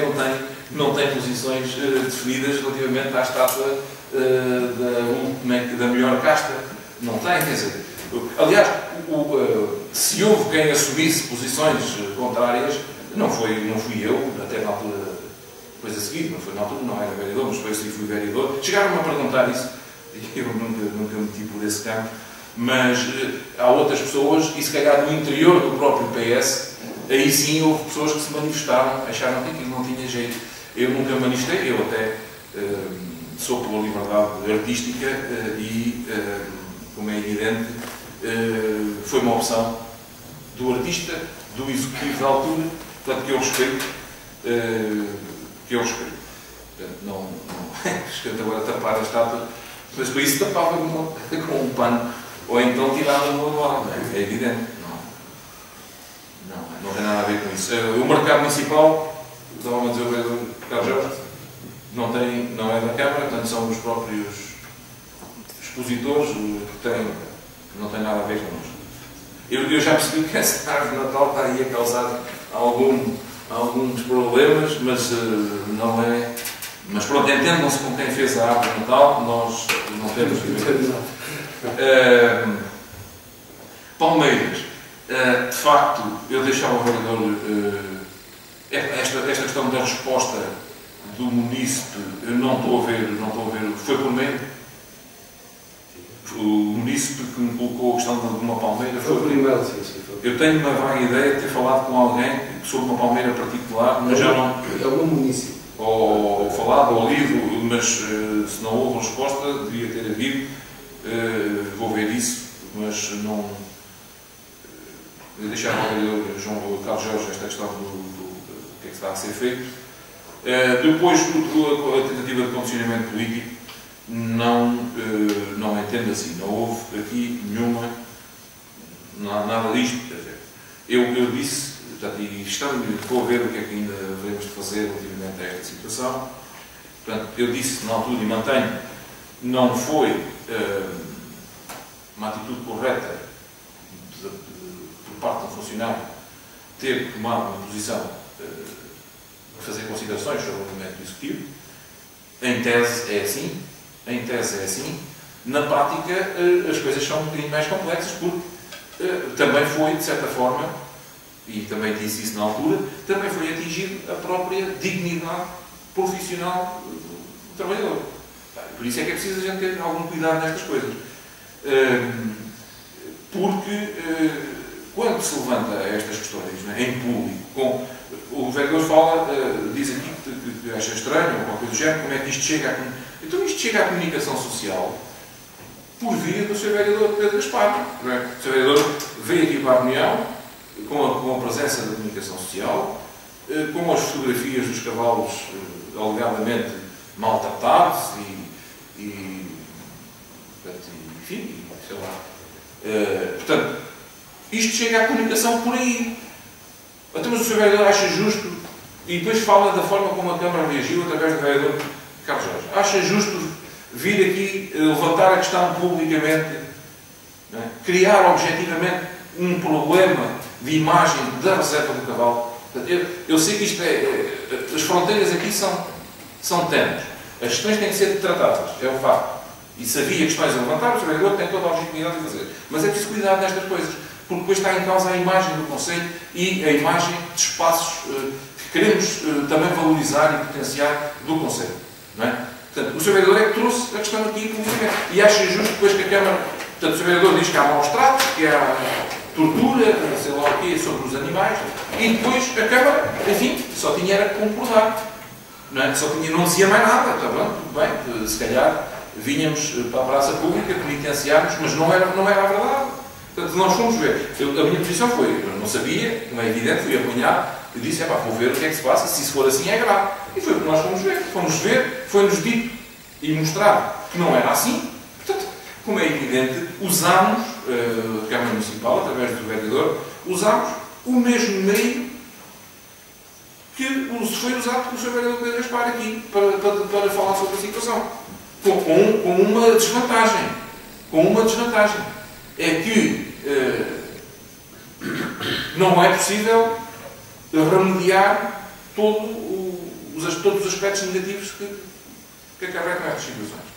[SPEAKER 1] não tem posições definidas relativamente à estátua da melhor casta. Não tem, quer dizer. Aliás, se houve quem assumisse posições contrárias, não fui eu, até na altura, depois a seguir, não era vereador, mas depois fui vereador. Chegaram-me a perguntar isso, e eu nunca meti por esse campo, mas há outras pessoas, e se calhar no interior do próprio PS, aí sim houve pessoas que se manifestaram, acharam que aquilo não tinha jeito. Eu nunca manifestei, eu até
[SPEAKER 4] sou pela liberdade artística e, como é evidente, foi uma opção do artista, do executivo da altura, portanto, que eu respeito. Portanto, não esquento agora tapar a estátua, mas por isso tapava com um pano, ou então tirava-me agora, é evidente. Não tem nada a ver com isso. O mercado municipal, estava a dizer o vereador Carlos Jorge, não é da Câmara, portanto são os próprios expositores que não tem nada a ver connosco. Eu já percebi que essa árvore de Natal está aí a causar alguns problemas, mas não é. Mas pronto, entendam-se com quem fez a árvore de Natal, nós não temos que ver. Palmeiras. De facto, eu deixava o vereador. Esta questão da resposta do munícipe, eu não estou a ver, foi por meio. O munícipe que me colocou a questão de uma palmeira
[SPEAKER 3] foi por e-mail, sim.
[SPEAKER 4] Eu tenho uma vaga ideia de ter falado com alguém sobre uma palmeira particular, mas já não.
[SPEAKER 3] É o município.
[SPEAKER 4] Ou falado, ou lido, mas se não houve resposta, devia ter havido. Vou ver isso, mas não. Deixar ao vereador João Carlos Jorge esta questão do que é que está a ser feito. Depois, a tentativa de condicionamento político, não entendo assim. Não houve aqui nada disto. Eu disse, portanto, e vou ver o que é que ainda devemos de fazer relativamente a esta situação. Portanto, eu disse na altura e mantenho, não foi uma atitude correta por parte do funcionário ter tomado uma posição de fazer considerações sobre o método executivo. Em tese é assim. Na prática, as coisas são um bocadinho mais complexas, porque também foi, de certa forma, e também disse isso na altura, também foi atingida a própria dignidade profissional do trabalhador. Por isso é que é preciso a gente ter algum cuidado nestas coisas. Porque quando se levanta estas questões, né, em público, o vereador diz aqui que acha estranho, ou qualquer coisa do género, como é que isto chega Então isto chega à comunicação social por via do Sr. Vereador Pedro Gaspar. Não é? O Sr. Vereador veio aqui para a reunião com a presença da comunicação social, com as fotografias dos cavalos alegadamente maltratados enfim, sei lá. Portanto, isto chega à comunicação por aí. Então, mas o Sr. Vereador acha justo, e depois fala da forma como a Câmara reagiu através do Vereador Carlos Jorge. Acha justo vir aqui levantar a questão publicamente, não é? Criar objetivamente um problema de imagem da reserva do cavalo. Eu sei que isto as fronteiras aqui são tenues. As questões têm que ser tratadas, é um facto. E se havia questões a levantar, o Sr. Vereador tem toda a legitimidade de fazer. Mas é preciso cuidar nestas coisas, porque depois está em causa a imagem do Conselho e a imagem de espaços que queremos também valorizar e potenciar do Conselho. Não é? Portanto, o Sr. Vereador é que trouxe a questão aqui publicamente. E acha justo depois que a Câmara... Portanto, o Sr. Vereador diz que há maus tratos, que há tortura, sei lá o quê, sobre os animais, e depois a Câmara, enfim, só tinha era que concordar. Não é? Não dizia mais nada. Está bom, tudo bem, se calhar vinhamos para a praça pública, penitenciarmos, mas não era a verdade. Portanto, nós fomos ver. A minha posição foi, eu não sabia, não é evidente, fui apanhar, eu disse, vou ver o que é que se passa, se isso for assim é grave. E foi o que nós fomos ver. Fomos ver, foi-nos dito e mostrado que não era assim. Portanto, como é evidente, usámos, a Câmara Municipal, através do vereador, usámos o mesmo meio que foi usado pelo Sr. Vereador Pedro Gaspar aqui, para falar sobre a situação. Com uma desvantagem. É que não é possível remediar todos os aspectos negativos que acarretam estas situações.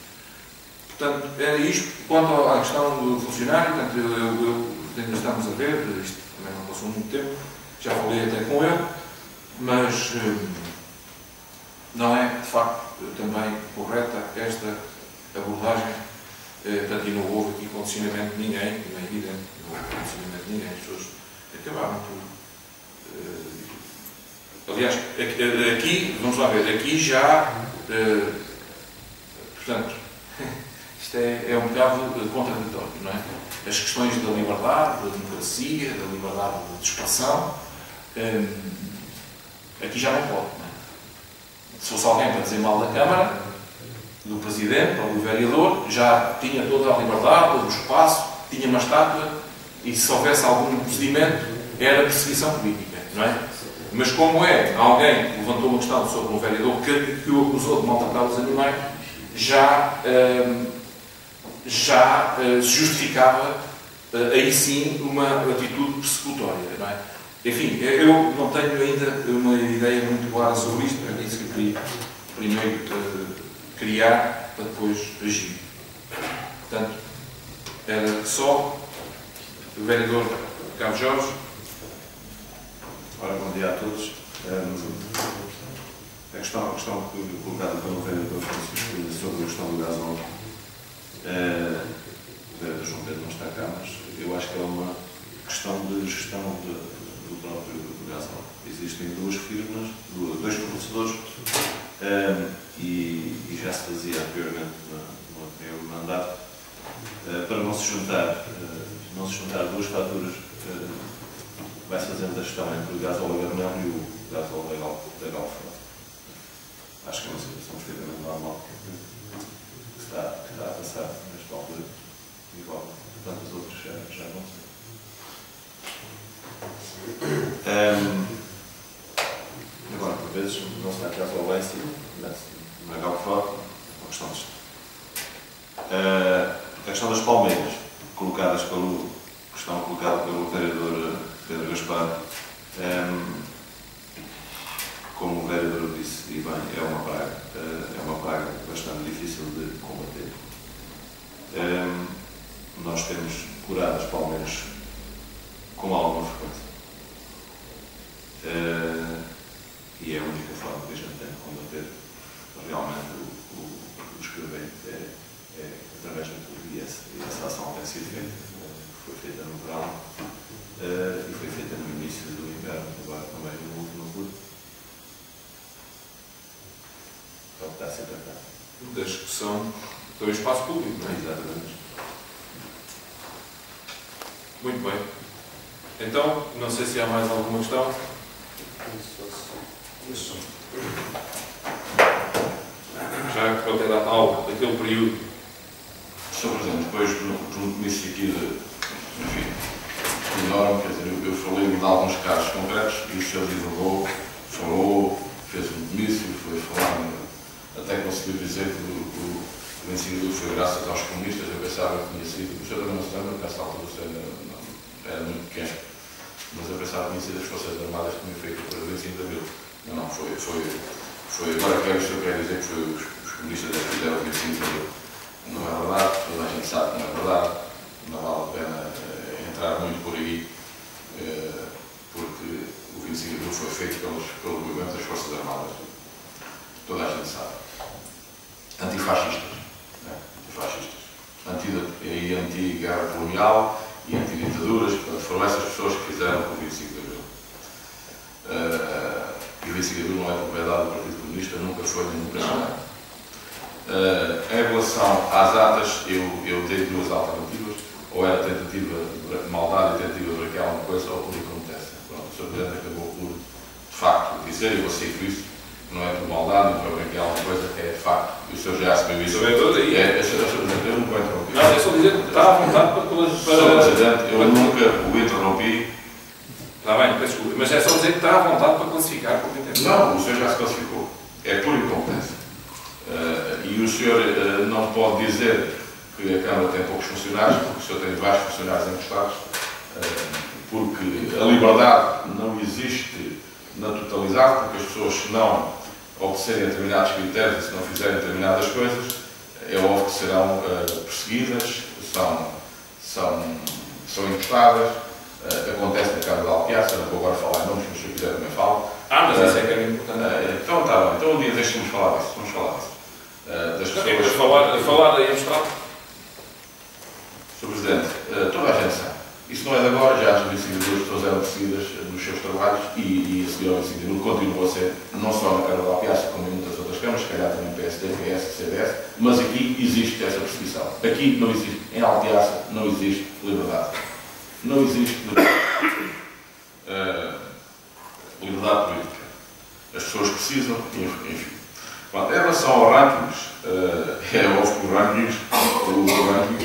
[SPEAKER 4] Portanto, era isto. Quanto à questão do funcionário, portanto, ainda estamos a ver, isto também não passou muito tempo, já falei até com ele, mas não é, de facto, também correta esta abordagem. Portanto, e não houve aqui condicionamento de ninguém, não é evidente, não houve condicionamento de ninguém, as pessoas acabaram por... aliás, aqui, vamos lá ver, aqui já Portanto, isto é um bocado contraditório, não é? As questões da liberdade, da democracia, da liberdade de expressão, aqui já não pode, não é? Se fosse alguém para dizer mal da Câmara, do Presidente ou do Vereador, já tinha toda a liberdade, todo o espaço, tinha uma estátua e se houvesse algum procedimento era perseguição política, não é? Mas como é alguém que levantou uma questão sobre um vereador que o acusou de maltratar os animais, já se justificava aí sim uma atitude persecutória, não é? Enfim, eu não tenho ainda uma ideia muito clara sobre isto, é isso que eu queria primeiro criar para depois agir. Portanto, era só o vereador Carlos Jorge.
[SPEAKER 5] Ora, bom dia a todos. A questão colocada pelo vereador Francisco sobre a questão do gasóleo, o vereador João Pedro não está cá, mas eu acho que é uma questão de gestão do próprio gasóleo. Existem duas firmas, dois fornecedores, e já se fazia anteriormente no anterior mandato, para não se juntar duas faturas, vai-se fazendo a gestão entre o gasóleo Garnel e o gasóleo da Galfrota. Acho que é uma situação perfeitamente normal que está a passar nesta altura, igual a tantas outras já vão ser. Agora, por vezes, não se dá gasóleo lá em cima, na Galfrota, uma questão de gestão. A questão das palmeiras, questão colocada pelo vereador Pedro Gaspar, como o vereador disse, e bem, é uma praga bastante difícil de combater. Nós temos curado as palmeiras com alguma frequência. E é a única forma que a gente tem de combater realmente o escravente é através da polícia, e essa ação tem sido feita, foi feita no verão e foi feita no início do inverno, agora também no último curso. Então está a ser tratado.
[SPEAKER 4] Das que são do espaço público, não é?
[SPEAKER 5] Exatamente.
[SPEAKER 4] Muito bem. Então, não sei se há mais alguma questão. Já que pode dar algo daquele período.
[SPEAKER 2] Sr. Presidente, depois no comício aqui enfim, ignoram, quer dizer, eu falei de alguns casos concretos e o senhor divulgou, falou, fez um comício, foi falar, até conseguiu dizer que o vencedor foi graças aos comunistas. Eu pensava que tinha sido, o senhor também não se lembra, porque essa altura o senhor era muito pequeno, mas eu pensava que tinha sido as Forças Armadas que tinham feito para o 25 de Abril. Não, foi agora que o senhor quer dizer que foi os comunistas que fizeram o 25 de Abril. Não é verdade, toda a gente sabe que não é verdade, não vale a pena entrar muito por aí, porque o 25 de Abril foi feito pelo movimento das Forças Armadas. Toda a gente sabe. Antifascistas, né? Anti-guerra colonial e antiditaduras, portanto, foram essas pessoas que fizeram o 25 de Abril. E o 25 de Abril não é propriedade do Partido Comunista, nunca foi nem nunca será. Em relação às atas, eu dei duas alternativas, ou era tentativa de maldade e tentativa de branquear alguma coisa, ou por incompetência. Pronto, o Sr. Presidente acabou por, de facto, dizer, eu aceito isso, não é por maldade, não para branquear alguma coisa, é de facto, e o Sr. já assumiu isso.
[SPEAKER 4] Sr. Presidente,
[SPEAKER 2] eu nunca o interrompi.
[SPEAKER 4] Não, é só dizer que está à vontade para...
[SPEAKER 2] Sr. Presidente, eu nunca o interrompi.
[SPEAKER 4] Está bem, peço desculpa, mas é só dizer que está à vontade para classificar, como entendo.
[SPEAKER 2] Não, o senhor já se classificou. É por incompetência. E o senhor não pode dizer que a Câmara tem poucos funcionários, porque o senhor tem vários funcionários encostados, porque a liberdade não existe na totalidade, porque as pessoas, se não obedecerem a determinados critérios e se não fizerem determinadas coisas, é óbvio que serão perseguidas, são encostadas. Acontece na Câmara de Alpiaça, não vou agora falar em nomes, mas se eu quiser também falo.
[SPEAKER 4] Mas isso é que era importante.
[SPEAKER 2] Então está bem, então um dia deixem-nos falar disso, vamos falar disso. Das pessoas...
[SPEAKER 4] falar em abstrato.
[SPEAKER 2] Sr. Presidente, toda a gente sabe, e Isso não é de agora, já as licenciaturas pessoas eram perseguidas nos seus trabalhos e a seguir ao ensino continua a ser, não só na Câmara de Alpiaça, como em muitas outras câmaras, se calhar também PSD, PS, CDS, mas aqui existe essa perseguição. Aqui não existe, em Alpiaça não existe liberdade. Não existe liberdade. Liberdade política. As pessoas precisam, enfim. Em relação ao rankings, é óbvio que o rankings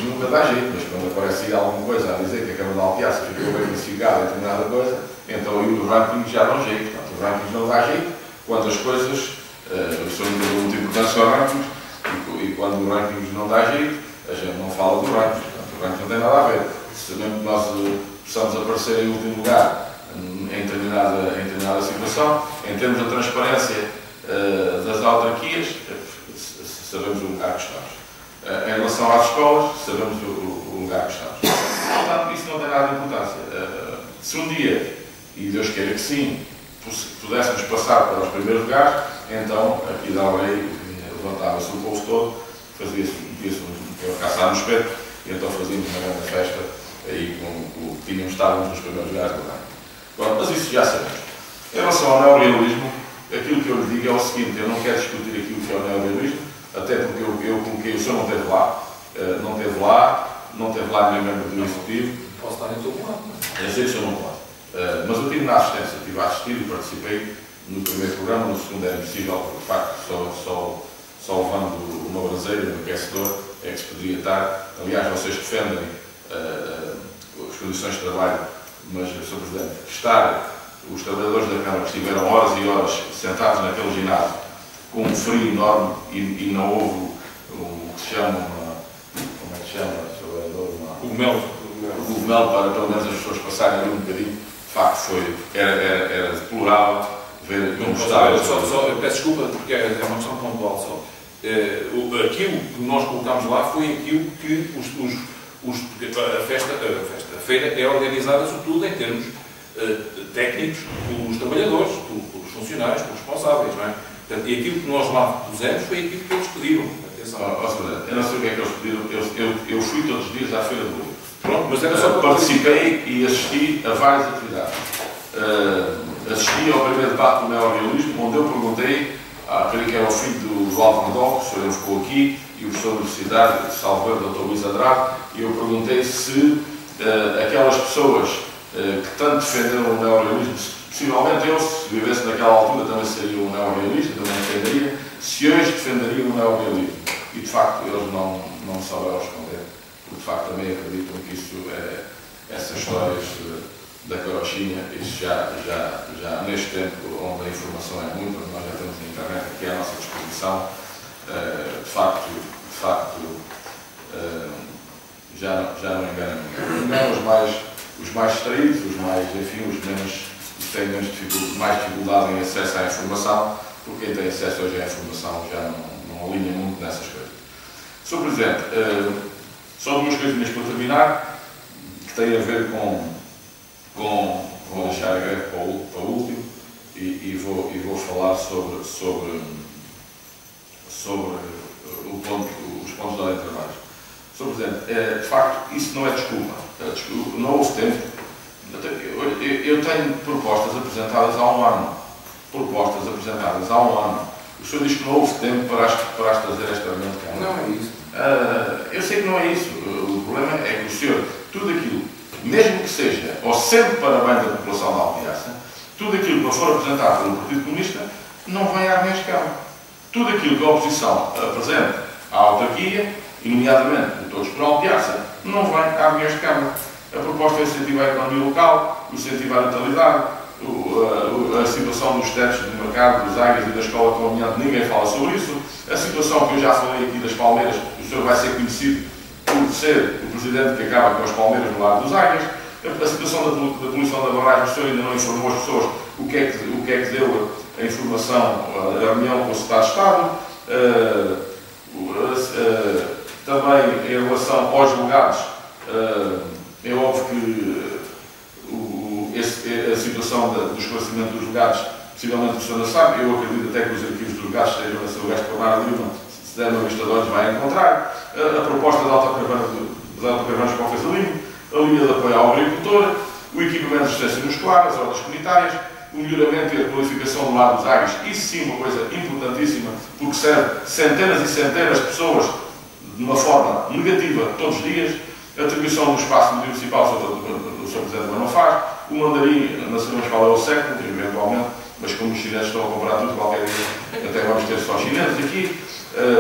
[SPEAKER 2] nunca dá jeito, mas quando aparece alguma coisa a dizer que a Câmara de Alpiaça ficou bem classificada em determinada coisa, então aí o rankings já dá jeito. Portanto, o rankings não dá jeito quando as coisas são muito importantes ao rankings e quando o rankings não dá jeito, a gente não fala do rankings. Portanto, o rankings não tem nada a ver. Se mesmo que nós possamos aparecer em último lugar em determinada situação, em termos de transparência das autarquias, sabemos o lugar que estamos. Em relação às escolas, sabemos o lugar que estamos. Portanto, isso não tem nada de importância. Se um dia, e Deus queira que sim, pudéssemos passar para os primeiros lugares, então aqui da Aldeia levantava-se o povo todo, fazia-se caçar no espeto, e então fazíamos uma grande festa aí com estávamos nos primeiros lugares do ranking. Bom, mas isso já sabemos. Em relação ao neorrealismo, aquilo que eu lhe digo é o seguinte: eu não quero discutir aquilo que é o neorrealismo, até porque eu coloquei, o senhor não esteve lá nem membro do Executivo.
[SPEAKER 4] Posso estar em todo lado.
[SPEAKER 2] Eu sei que o senhor não pode. Mas eu estive na assistência, estive a assistir e participei no primeiro programa, no segundo era impossível, porque de facto só levando o meu braseiro, o aquecedor, é que se poderia estar. Aliás, vocês defendem as condições de trabalho, mas, Sr. Presidente, os trabalhadores da Câmara que estiveram horas e horas sentados naquele ginásio com um frio enorme e não houve o que se chama, como é que se chama, o cogumelo para pelo menos as pessoas passarem ali um bocadinho, de facto era deplorável ver como estava.
[SPEAKER 4] Eu peço desculpa porque é uma questão pontual só. Aquilo que nós colocámos lá foi aquilo que a feira é organizada sobretudo em termos técnicos pelos trabalhadores, pelos funcionários, pelos responsáveis, não é? Portanto, e aquilo que nós lá pusemos foi aquilo que eles pediram. Atenção.
[SPEAKER 2] Eu não sei o que é que eles pediram, eu fui todos os dias à Feira do Livro.
[SPEAKER 4] Pronto, mas era só para
[SPEAKER 2] participei e assisti a várias atividades. Assisti ao primeiro debate do neorrealismo, onde eu perguntei, creio que era o filho do Álvaro Rodolfo, o senhor ficou aqui, e o professor universitário, de Salvador, o Dr. Luís Andrade, e eu perguntei se aquelas pessoas que tanto defenderam o neorrealismo, possivelmente eu, se vivesse naquela altura, também seria um neorrealista, também defenderia, se hoje defenderiam o neorrealismo. E de facto eles não souberam responder, porque de facto também acreditam que isso essas histórias da carochinha, isso já neste tempo onde a informação é muito, onde nós já temos a internet aqui à nossa disposição, de facto já não enganam ninguém. Os mais distraídos, os que têm mais dificuldade em acesso à informação, porque quem tem acesso hoje à informação já não alinha muito nessas coisas. Sr. Presidente, só duas coisinhas para terminar, que têm a ver vou deixar a greve para o último e vou falar sobre os pontos de ordem de trabalho. Sr. Presidente, de facto, isso não é desculpa. Não houve tempo. Eu tenho propostas apresentadas há um ano. O senhor diz que não houve tempo para as trazer esta reunião de Câmara.
[SPEAKER 4] Não é isso.
[SPEAKER 2] Eu sei que não é isso. O problema é que o senhor, tudo aquilo, mesmo que seja, ou sempre para bem da população da Alpiaça, tudo aquilo que não for apresentado pelo Partido Comunista não vem à reunião de Câmara. Tudo aquilo que a oposição apresenta à autarquia, e nomeadamente de todos por Alpiaça, não vem à reunião de Câmara. A proposta é incentivar a economia local, incentivar a natalidade, a situação dos tetos do mercado, dos águias e da escola colonial, ninguém fala sobre isso. A situação que eu já falei aqui das Palmeiras, o senhor vai ser conhecido por ser o presidente que acaba com as Palmeiras no lado dos águias. A situação da poluição da barragem, o senhor ainda não informou as pessoas o que é que deu a informação, a reunião com o Secretário de Estado. Também em relação aos delegados, é óbvio que a situação do esclarecimento dos delegados, possivelmente o senhor não sabe, eu acredito até que os arquivos dos delegados estejam na sua Plenária de Lima, se der uma vista de olhos vai encontrar, a proposta da autocaravanas para o Fez Alinho, a linha de apoio ao agricultor, o equipamento de resistência muscular, as hortas comunitárias, o melhoramento e a qualificação do lado dos águias. Isso sim, uma coisa importantíssima, porque serve centenas e centenas de pessoas de uma forma negativa todos os dias. A atribuição do espaço municipal, o Sr. Presidente também não faz. O mandarim na Assembleia Municipal é o século, eventualmente, mas como os chineses estão a comprar tudo, qualquer dia até vamos ter só chineses aqui.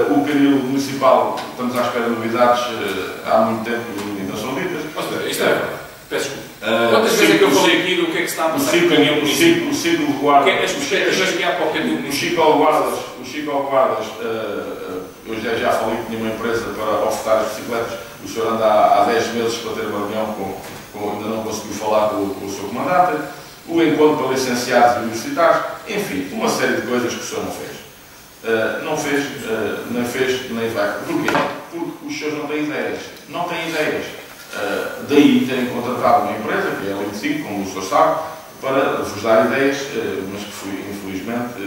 [SPEAKER 2] O canil municipal, estamos à espera de novidades há muito tempo e não são ditas.
[SPEAKER 4] Isto é verdade. Peço desculpa. Quantas vezes é que eu falei aqui do que é que se está a passar com o canil municipal?
[SPEAKER 2] O ciclo de guarda.
[SPEAKER 4] As expectativas que há para o canil
[SPEAKER 2] O
[SPEAKER 4] municipal.
[SPEAKER 2] Chico Alguardas, eu já falei que tinha uma empresa para ofertar as bicicletas. O senhor anda há 10 meses para ter uma reunião ainda não conseguiu falar com o seu comandante. O encontro para licenciados universitários. Enfim, uma série de coisas que o senhor não fez. Nem fez, nem vai. Porquê? Porque os senhores não têm ideias. Não têm ideias. Daí terem contratado uma empresa, que é a Link5, como o senhor sabe, para vos dar ideias, mas que infelizmente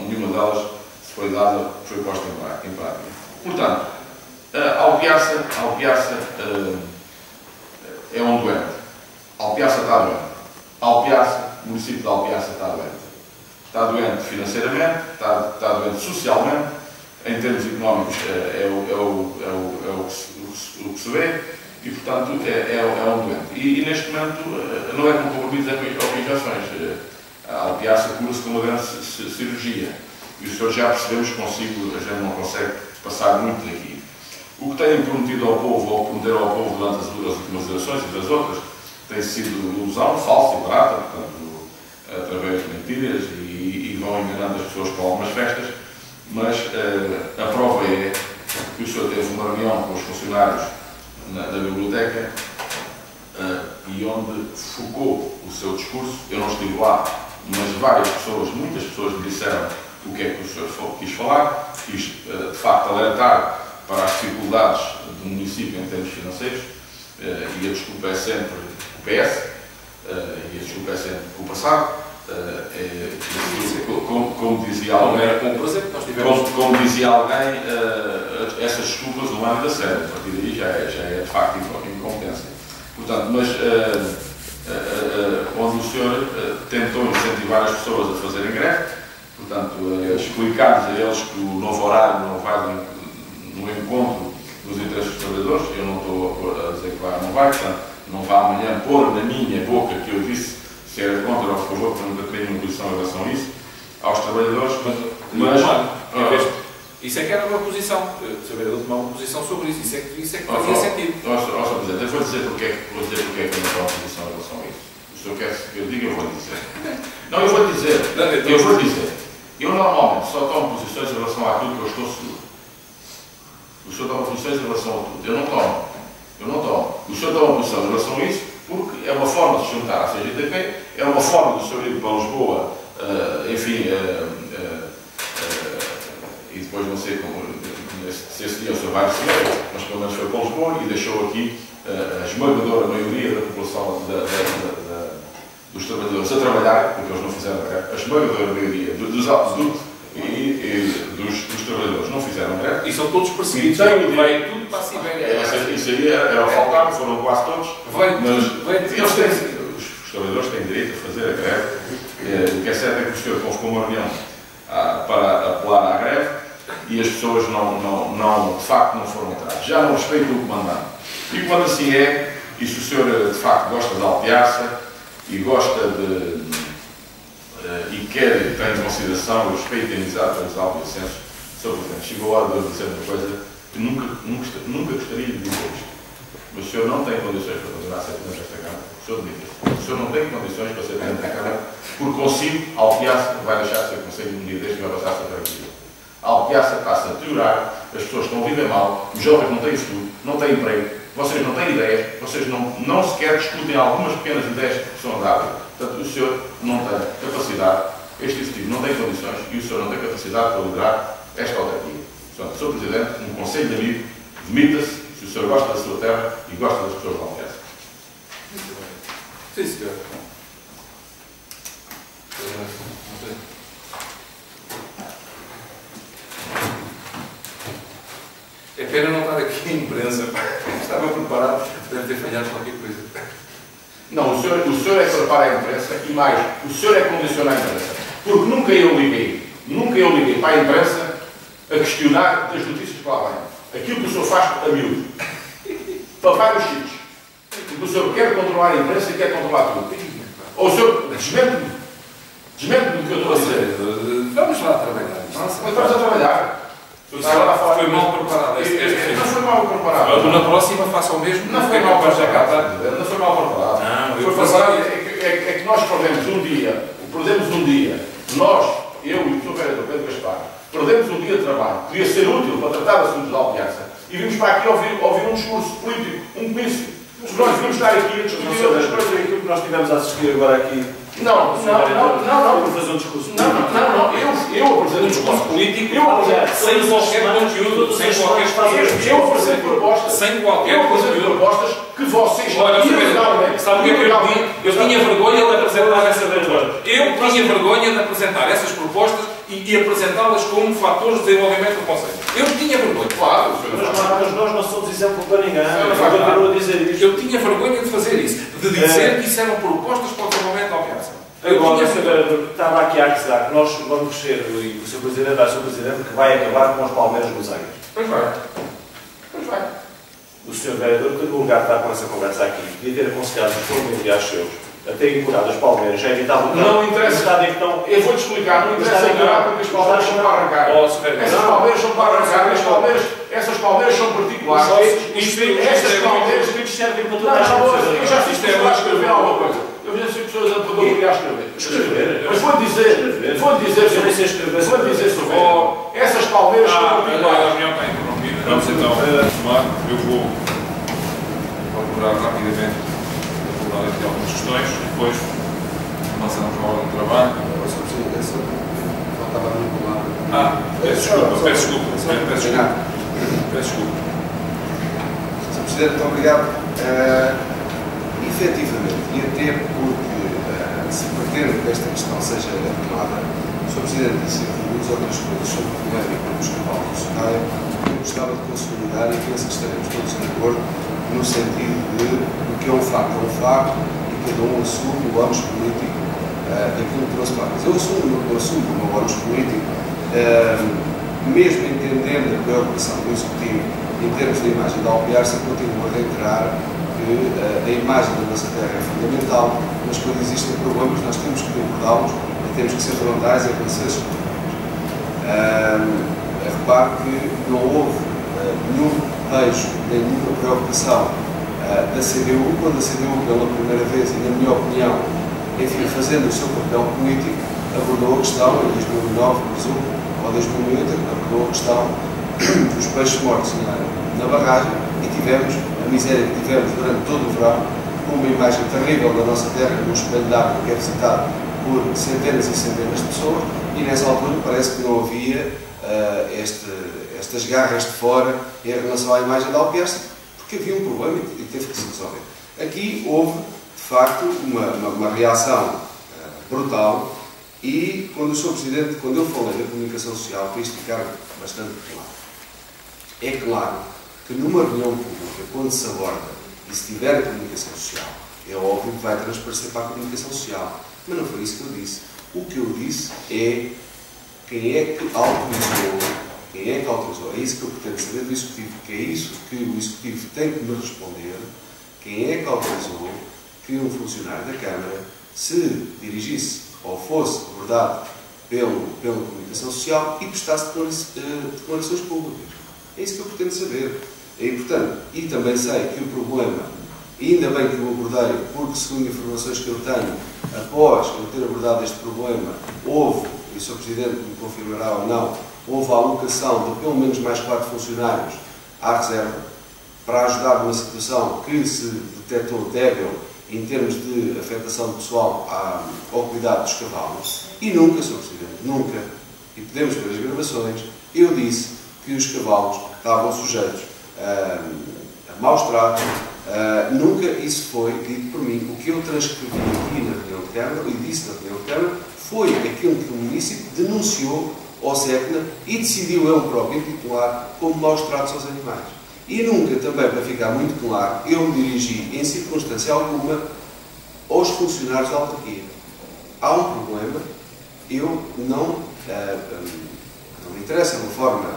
[SPEAKER 2] nenhuma delas foi dada, foi posta em prática. Portanto, Alpiaça é um doente. Alpiaça está doente. O município de Alpiaça está doente. Está doente financeiramente, está doente socialmente, em termos económicos é o que se vê, e portanto é um doente. E neste momento não é com compromisso ou injeções. A Alpiaça cura-se com uma grande cirurgia. E os senhores já percebemos que consigo, a gente não consegue passar muito daqui. O que têm prometido ao povo, ou prometeram ao povo durante as últimas eleições e das outras, tem sido ilusão, falsa e barata, portanto, através de mentiras e vão enganando as pessoas com algumas festas, mas a prova é que o senhor teve uma reunião com os funcionários da biblioteca e onde focou o seu discurso. Eu não estive lá, mas várias pessoas, muitas pessoas me disseram o que é que o senhor quis falar, quis de facto alertar para as dificuldades do município em termos financeiros, e a desculpa é sempre o PS, e a desculpa é sempre o passado. Como dizia alguém, como dizia alguém, essas desculpas não há nada sério. A partir daí já é de facto incompetência. Portanto, mas onde o senhor tentou incentivar as pessoas a fazerem greve, portanto, explicar-lhes a eles que o novo horário não vai no encontro dos interesses dos trabalhadores. Eu não estou a dizer que vai ou não vai, portanto, não vá amanhã pôr na minha boca que eu disse se era contra ou a favor, porque nunca tenho uma posição em relação a isso, aos trabalhadores, mas
[SPEAKER 4] isso é que era uma posição, o Sr. Vereador tomar uma posição sobre isso, isso é que fazia sentido.
[SPEAKER 2] Sr. Presidente, eu vou dizer porque é que eu não tomo uma posição em relação a isso. O senhor quer que eu diga, eu vou dizer. Não, eu vou dizer. Eu normalmente só tomo posições em relação àquilo que eu estou seguro. O senhor toma posições em relação a tudo. Eu não tomo. O senhor toma posição em relação a isso porque é uma forma de se juntar à CGTP, é uma forma do senhor ir para Lisboa, enfim, e depois não sei como, se esse dia o senhor vai receber, mas pelo menos foi para Lisboa e deixou aqui a esmagadora maioria da população dos trabalhadores a trabalhar, porque eles não fizeram greve, a esmagadora maioria dos trabalhadores não fizeram greve.
[SPEAKER 4] E são todos perseguidos. Veio tudo para a Sibéria.
[SPEAKER 2] Isso aí era faltar, foram quase todos.
[SPEAKER 4] Os
[SPEAKER 2] trabalhadores têm direito a fazer a greve. O que é certo é que o senhor convocou uma reunião para apelar à greve e as pessoas de facto não foram atrás. Já não respeitam o comandante. E quando assim é, e se o senhor de facto gosta de Alpiaça e gosta e quer e tem em consideração o respeito e amizade pelos alpiacenses, Sr. Presidente, chegou a hora de eu dizer uma coisa que nunca gostaria de dizer isto. Mas o senhor não tem condições para continuar a ser Presidente desta Câmara. O senhor diga. O senhor não tem condições para ser Presidente da Câmara, porque consigo, Alpiaça vai deixar de ser Conselho de Medida desde que vai passar a ser Presidente. Alpiaça está-se a deteriorar, as pessoas estão a viver mal, os jovens não têm futuro, não têm emprego, vocês não têm ideias, vocês não sequer discutem algumas pequenas ideias que são dadas. Portanto, o senhor não tem capacidade, este executivo não tem condições e o senhor não tem capacidade para liderar esta autarquia. Portanto, Sr. Presidente, um conselho de amigo, demita-se se o senhor gosta da sua terra e gosta das pessoas de Alpiaça.
[SPEAKER 4] Sim, senhor. É pena não estar aqui a imprensa. Estava preparado, deve ter falhado.
[SPEAKER 1] mais qualquer coisa.
[SPEAKER 2] Não, o senhor é que prepara a imprensa e mais, o senhor é que condiciona a imprensa. Porque nunca eu liguei para a imprensa a questionar das notícias que lá vêm. Aquilo que o senhor faz a miúdo. Para vários sítios. Porque o senhor quer controlar a imprensa e quer controlar tudo. Ou o senhor desmente-me do que eu estou a dizer.
[SPEAKER 1] Vamos lá trabalhar.
[SPEAKER 2] Mas vamos a trabalhar.
[SPEAKER 1] Foi mal preparado.
[SPEAKER 2] Não foi mal preparado.
[SPEAKER 1] Na próxima faça o mesmo.
[SPEAKER 2] Não foi mal preparado. Não foi mal preparado.
[SPEAKER 1] Não,
[SPEAKER 2] foi preparado. É que nós perdemos um dia. Nós, eu e o Sr. Vereador Pedro Gaspar, perdemos um dia de trabalho. Podia ser útil para tratar de assuntos de Alpiaça. E vimos para aqui ouvir um discurso político, um comício. Nós devíamos estar aqui a discutir outras coisas.
[SPEAKER 5] Aquilo que nós tivemos a assistir agora aqui.
[SPEAKER 2] Não.
[SPEAKER 5] Por fazer um discurso político.
[SPEAKER 2] Eu apresento um discurso político.
[SPEAKER 1] Sem qualquer conteúdo. Sem qualquer
[SPEAKER 2] Eu apresento propostas.
[SPEAKER 1] Sem qualquer
[SPEAKER 2] Eu apresento
[SPEAKER 1] conteúdo.
[SPEAKER 2] propostas que vocês.
[SPEAKER 1] Olha, sabe o que é que eu pedi? Eu tinha vergonha de apresentar essas propostas. Eu tinha vergonha de apresentar essas propostas e apresentá-las como fatores de desenvolvimento do Conselho. Eu tinha vergonha.
[SPEAKER 2] Claro,
[SPEAKER 5] Mas nós não somos exemplo para ninguém. Eu continuo a dizer isto.
[SPEAKER 1] Eu tinha vergonha de fazer isso. De dizer que isso eram propostas para o desenvolvimento da Alpiaça.
[SPEAKER 5] Agora, o senhor estava aqui a acusar que nós vamos ser, e o Sr. Presidente vai ser o Presidente, que vai acabar com os Palmeiras Roseiros.
[SPEAKER 2] Pois vai.
[SPEAKER 5] O Sr. Vereador, que no lugar de estar com essa conversa aqui, devia ter aconselhado os familiares seus a terem curado os Palmeiras, já evitava o
[SPEAKER 2] Não interessa.
[SPEAKER 5] estado em que estão.
[SPEAKER 2] Eu vou-te explicar, não interessa curar porque as Palmeiras são para arrancar. Essas Palmeiras são para arrancar, essas Palmeiras são particulares. Estas Palmeiras
[SPEAKER 5] servem para toda a gente.
[SPEAKER 2] eu já fiz pessoas a escrever alguma coisa. Eu já fiz pessoas a poder escrever. Mas vou-lhe dizer, sobre essas Palmeiras são
[SPEAKER 1] A
[SPEAKER 2] particulares.
[SPEAKER 1] reunião está interrompida. Vamos então retomar. Eu vou procurar rapidamente abordar aqui algumas questões e depois avançamos para a ordem de trabalho.
[SPEAKER 3] Faltava a minha palavra.
[SPEAKER 1] Peço desculpa.
[SPEAKER 3] Sr. Presidente, muito obrigado. Efetivamente, e até porque se pretende que esta questão seja retomada, o Sr. Presidente disse duas outras coisas sobre o polémico dos cavalos do Caio, eu gostava de consolidar e penso que estaremos todos de acordo no sentido de que é um facto e cada um assume o ônus político daquilo que trouxe para nós. Eu assumo o meu ônus político, mesmo entendendo a preocupação do Executivo em termos de imagem da Alpiaça, continuo a reiterar que a imagem da nossa terra é fundamental, mas quando existem problemas nós temos que abordá-los e temos que ser frontais em relação a esses problemas. Repare que não houve nenhum beijo, nem nenhuma preocupação da CDU, quando a CDU pela primeira vez, e na minha opinião, enfim, fazendo o seu papel político, abordou a questão, em 2009, presumo, ou 2008, abordou a questão dos peixes mortos na barragem e tivemos a miséria que tivemos durante todo o verão, com uma imagem terrível da nossa terra, num espelho de água que é visitado por centenas e centenas de pessoas, e nessa altura parece que não havia estas garras de fora em relação à imagem da Alpiaça, porque havia um problema e teve que se resolver. Aqui houve, de facto, uma reação brutal e, quando o Sr. Presidente, quando eu falei da comunicação social, para isto ficar bastante claro, é claro que numa reunião pública, quando se aborda e se tiver a comunicação social, é óbvio que vai transparecer para a comunicação social. Mas não foi isso que eu disse. O que eu disse é quem é que autorizou, é isso que eu pretendo saber do Executivo, que é isso que o Executivo tem que me responder, quem é que autorizou que um funcionário da Câmara se dirigisse ou fosse abordado pela comunicação social e prestasse declarações públicas. É isso que eu pretendo saber. É importante. E também sei que o problema, ainda bem que o abordei, porque segundo informações que eu tenho, após eu ter abordado este problema, houve, e o Sr. Presidente me confirmará ou não, houve a alocação de pelo menos mais 4 funcionários à reserva, para ajudar numa situação que se detectou débil em termos de afetação do pessoal ao cuidado dos cavalos. E nunca, Sr. Presidente, nunca, e podemos ver as gravações, eu disse que os cavalos estavam sujeitos a maus tratos, nunca isso foi dito por mim. O que eu transcrevi aqui na reunião de Câmara, e disse na reunião de Câmara, foi aquilo que o município denunciou ao SECNA e decidiu ele próprio intitular como maus tratos aos animais. E nunca, também para ficar muito claro, eu me dirigi em circunstância alguma aos funcionários da autarquia. Há um problema, eu não me interessa uma forma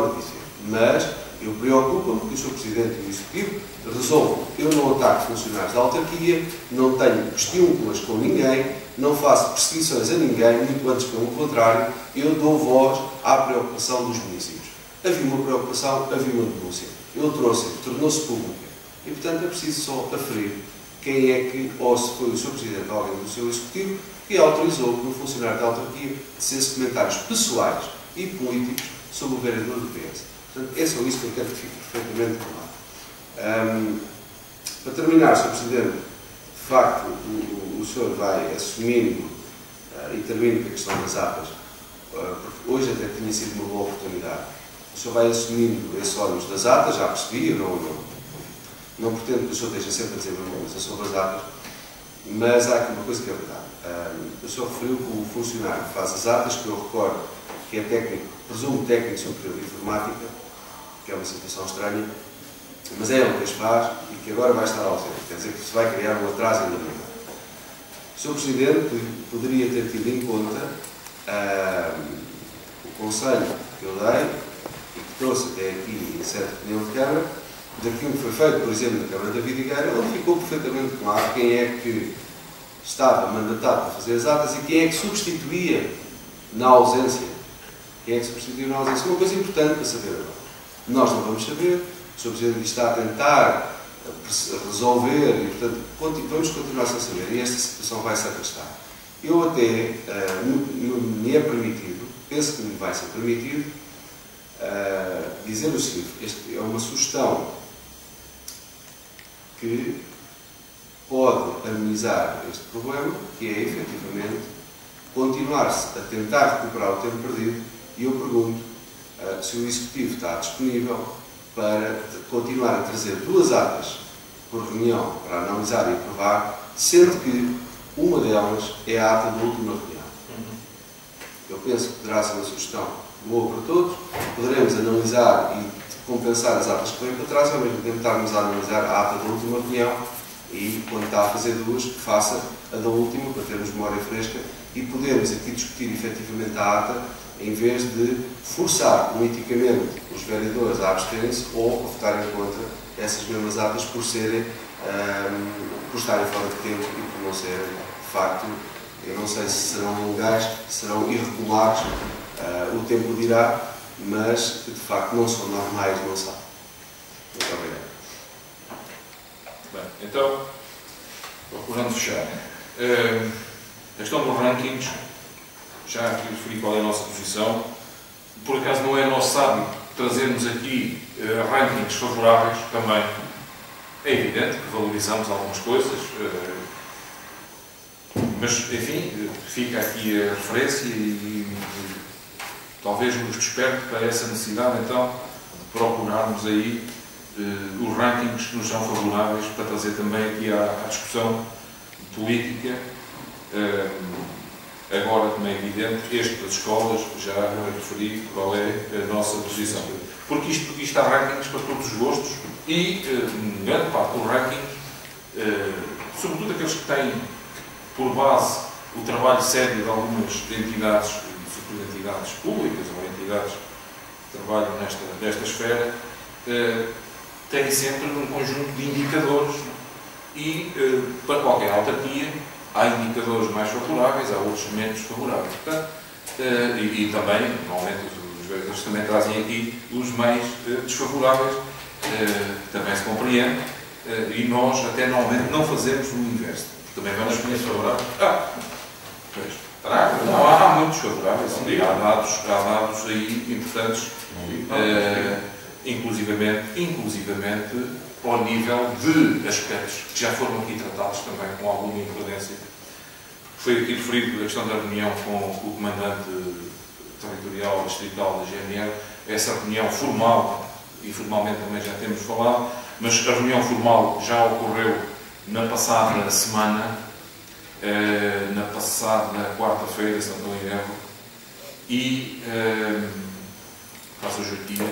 [SPEAKER 3] de dizer, mas eu preocupo-me que o Sr. Presidente e o Executivo resolvam. Eu não ataco funcionários da autarquia, não tenho questiúnculas com ninguém, não faço perseguições a ninguém, muito antes pelo contrário, eu dou voz à preocupação dos municípios. Havia uma preocupação, havia uma denúncia. Eu trouxe, tornou-se pública. E, portanto, é preciso só aferir quem é que, ou se foi o Sr. Presidente ou alguém do seu Executivo, que autorizou que um funcionário da autarquia dissesse comentários pessoais e políticos sobre o vereador do PS. Portanto, é só isso que eu quero que fique perfeitamente claro. Para terminar, Sr. Presidente, de facto, o senhor vai assumindo e termino com a questão das atas, porque hoje até tinha sido uma boa oportunidade. O senhor vai assumindo esse ónus das atas, já percebi, eu não pretendo que o senhor esteja sempre a dizer uma coisa sobre as atas, mas há aqui uma coisa que é verdade. O senhor referiu que o funcionário que faz as atas, que eu recordo que é técnico, presumo técnico superior de informática, que é uma situação estranha, mas é ele que as faz e que agora vai estar ausente. Quer dizer que se vai criar um atraso ainda maior. O Sr. Presidente poderia ter tido em conta o conselho que eu dei e que trouxe até aqui em sede de reunião de Câmara, daquilo que foi feito, por exemplo, na Câmara da Vidigueira, onde ficou perfeitamente claro quem é que estava mandatado para fazer as atas e quem é que substituía na ausência. Quem é que substituiu na ausência? Uma coisa importante para saber agora. Nós não vamos saber, o Sr. Presidente está a tentar resolver e, portanto, vamos continuar sem saber e esta situação vai se arrastar. Eu até me é permitido, penso que me vai ser permitido, dizer o seguinte: esta é uma sugestão que pode amenizar este problema, que é, efetivamente, continuar-se a tentar recuperar o tempo perdido, e eu pergunto se o Executivo está disponível para continuar a trazer 2 atas por reunião para analisar e aprovar, sendo que uma delas é a ata da última reunião. Eu penso que poderá ser uma sugestão boa para todos, poderemos analisar e compensar as atas que vêm para trás, ao mesmo tempo estarmos a analisar a ata da última reunião e, quando está a fazer 2, que faça a da última, para termos memória fresca e podermos aqui discutir efetivamente a ata, em vez de forçar politicamente os vereadores a absterem-se ou a votarem contra essas mesmas atas por estarem fora de tempo e por não serem, de facto, eu não sei se serão legais, se serão irregulares, o tempo dirá, mas que de facto não são normais, não são. Muito obrigado.
[SPEAKER 4] Bem, então, procurando fechar. A questão dos rankings, já aqui referi qual é a nossa posição. Por acaso não é nosso hábito trazermos aqui rankings favoráveis também. É evidente que valorizamos algumas coisas, mas, enfim, fica aqui a referência e talvez nos desperte para essa necessidade, então, de procurarmos aí os rankings que nos são favoráveis para trazer também aqui à discussão política. Agora, como é evidente, este das escolas, já referi qual é a nossa posição. Porque isto há rankings para todos os gostos e, grande parte dos rankings, sobretudo aqueles que têm por base o trabalho sério de algumas entidades, sobretudo entidades públicas ou entidades que trabalham nesta esfera, têm sempre um conjunto de indicadores e, para qualquer autarquia, há indicadores mais favoráveis, há outros menos favoráveis. Portanto, e também, normalmente, os vereadores também trazem aqui os mais desfavoráveis, também se compreende, e nós até normalmente não fazemos o inverso. Também vamos conhecer favoráveis. Pois, não, há muitos favoráveis, há dados aí importantes, inclusivamente ao nível de aspectos que já foram aqui tratados também com alguma imprudência. Foi aqui referido a questão da reunião com o comandante territorial distrital da GNR, essa reunião formal, e formalmente também já temos falado, mas a reunião formal já ocorreu na passada semana, na passada quarta-feira, se não estou em erro, e faz hoje 8 dias,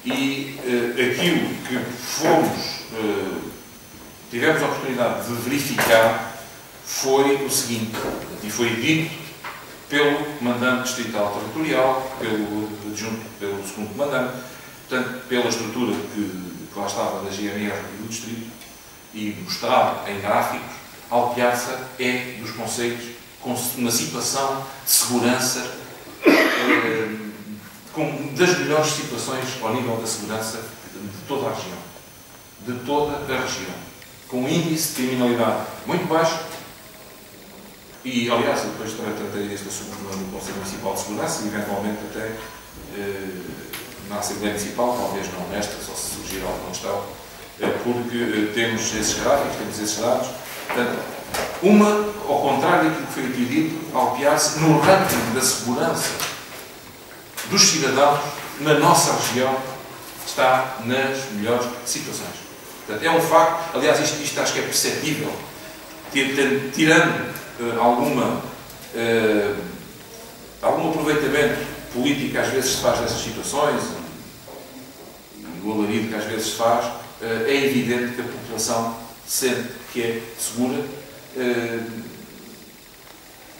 [SPEAKER 4] e aquilo que tivemos a oportunidade de verificar foi o seguinte, e foi dito pelo comandante distrital territorial, pelo adjunto, pelo segundo comandante, portanto, pela estrutura que lá estava da GNR e do distrito, e mostrado em gráficos, Alpiaça é dos concelhos com uma situação de segurança, das melhores situações ao nível da segurança de toda a região. De toda a região. Com um índice de criminalidade muito baixo, e aliás, eu depois também tratei este assunto no Conselho Municipal de Segurança, e eventualmente até na Assembleia Municipal, talvez não nesta, só se surgir alguma questão, porque temos esses gráficos, temos esses dados. Portanto, ao contrário daquilo que foi aqui dito, Alpiaça, no ranking da segurança dos cidadãos na nossa região, está nas melhores situações. Portanto, é um facto, aliás, isto acho que é perceptível, tirando algum aproveitamento político que às vezes se faz dessas situações, e o alarido que às vezes se faz, é evidente que a população sente que é segura,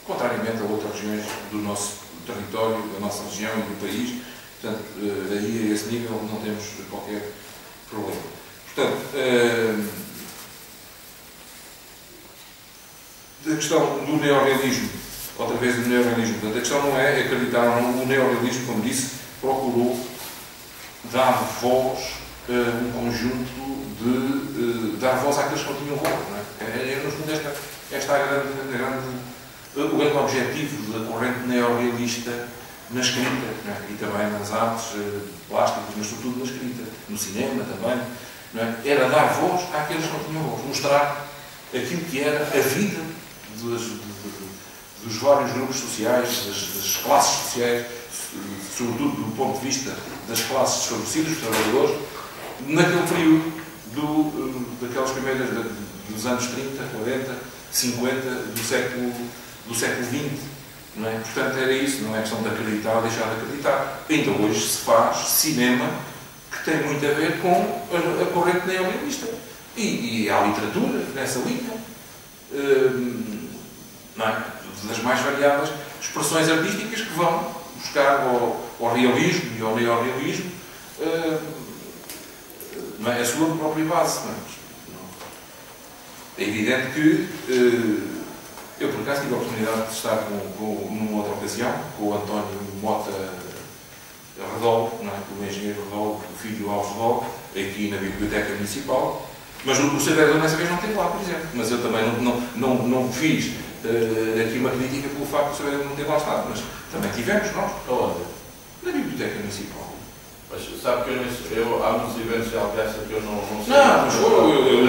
[SPEAKER 4] contrariamente a outras regiões do nosso território, da nossa região e do país. Portanto, aí a esse nível não temos qualquer problema. Portanto, a questão do neorrealismo, outra vez do neorrealismo, portanto, a questão não é acreditar ou não. O neorrealismo, como disse, procurou dar voz a um conjunto de dar voz àqueles que não tinham voz, não é? No fundo, esta é o grande objetivo da corrente neorrealista na escrita, não é? E também nas artes plásticas, mas sobretudo na escrita, no cinema também, não é? Era dar voz àqueles que não tinham voz, mostrar aquilo que era a vida dos vários grupos sociais, das classes sociais, sobretudo do ponto de vista das classes desfavorecidas, dos trabalhadores, naquele período daquelas primeiras dos anos 30, 40, 50 do século XX. Não é? Portanto, era isso, não é questão de acreditar ou deixar de acreditar. Ainda hoje se faz cinema que tem muito a ver com a corrente neorrealista. E há literatura nessa linha, não é? Das mais variadas expressões artísticas que vão buscar ao realismo e ao neorrealismo não é? A sua própria base. Não é? É evidente que eu, por acaso, tive a oportunidade de estar numa outra ocasião com o António Mota Redol, não é? O engenheiro Redol, o filho Alves Redol, aqui na Biblioteca Municipal, mas o Saveador nessa vez não esteve lá, por exemplo. Mas eu também não fiz aqui uma crítica pelo facto de o Saveador não ter lá estado, mas também tivemos, nós.
[SPEAKER 2] Aonde?
[SPEAKER 4] Na Biblioteca Municipal.
[SPEAKER 2] Mas sabe que há muitos eventos de Alpiaça que eu não sei.
[SPEAKER 4] Não, mas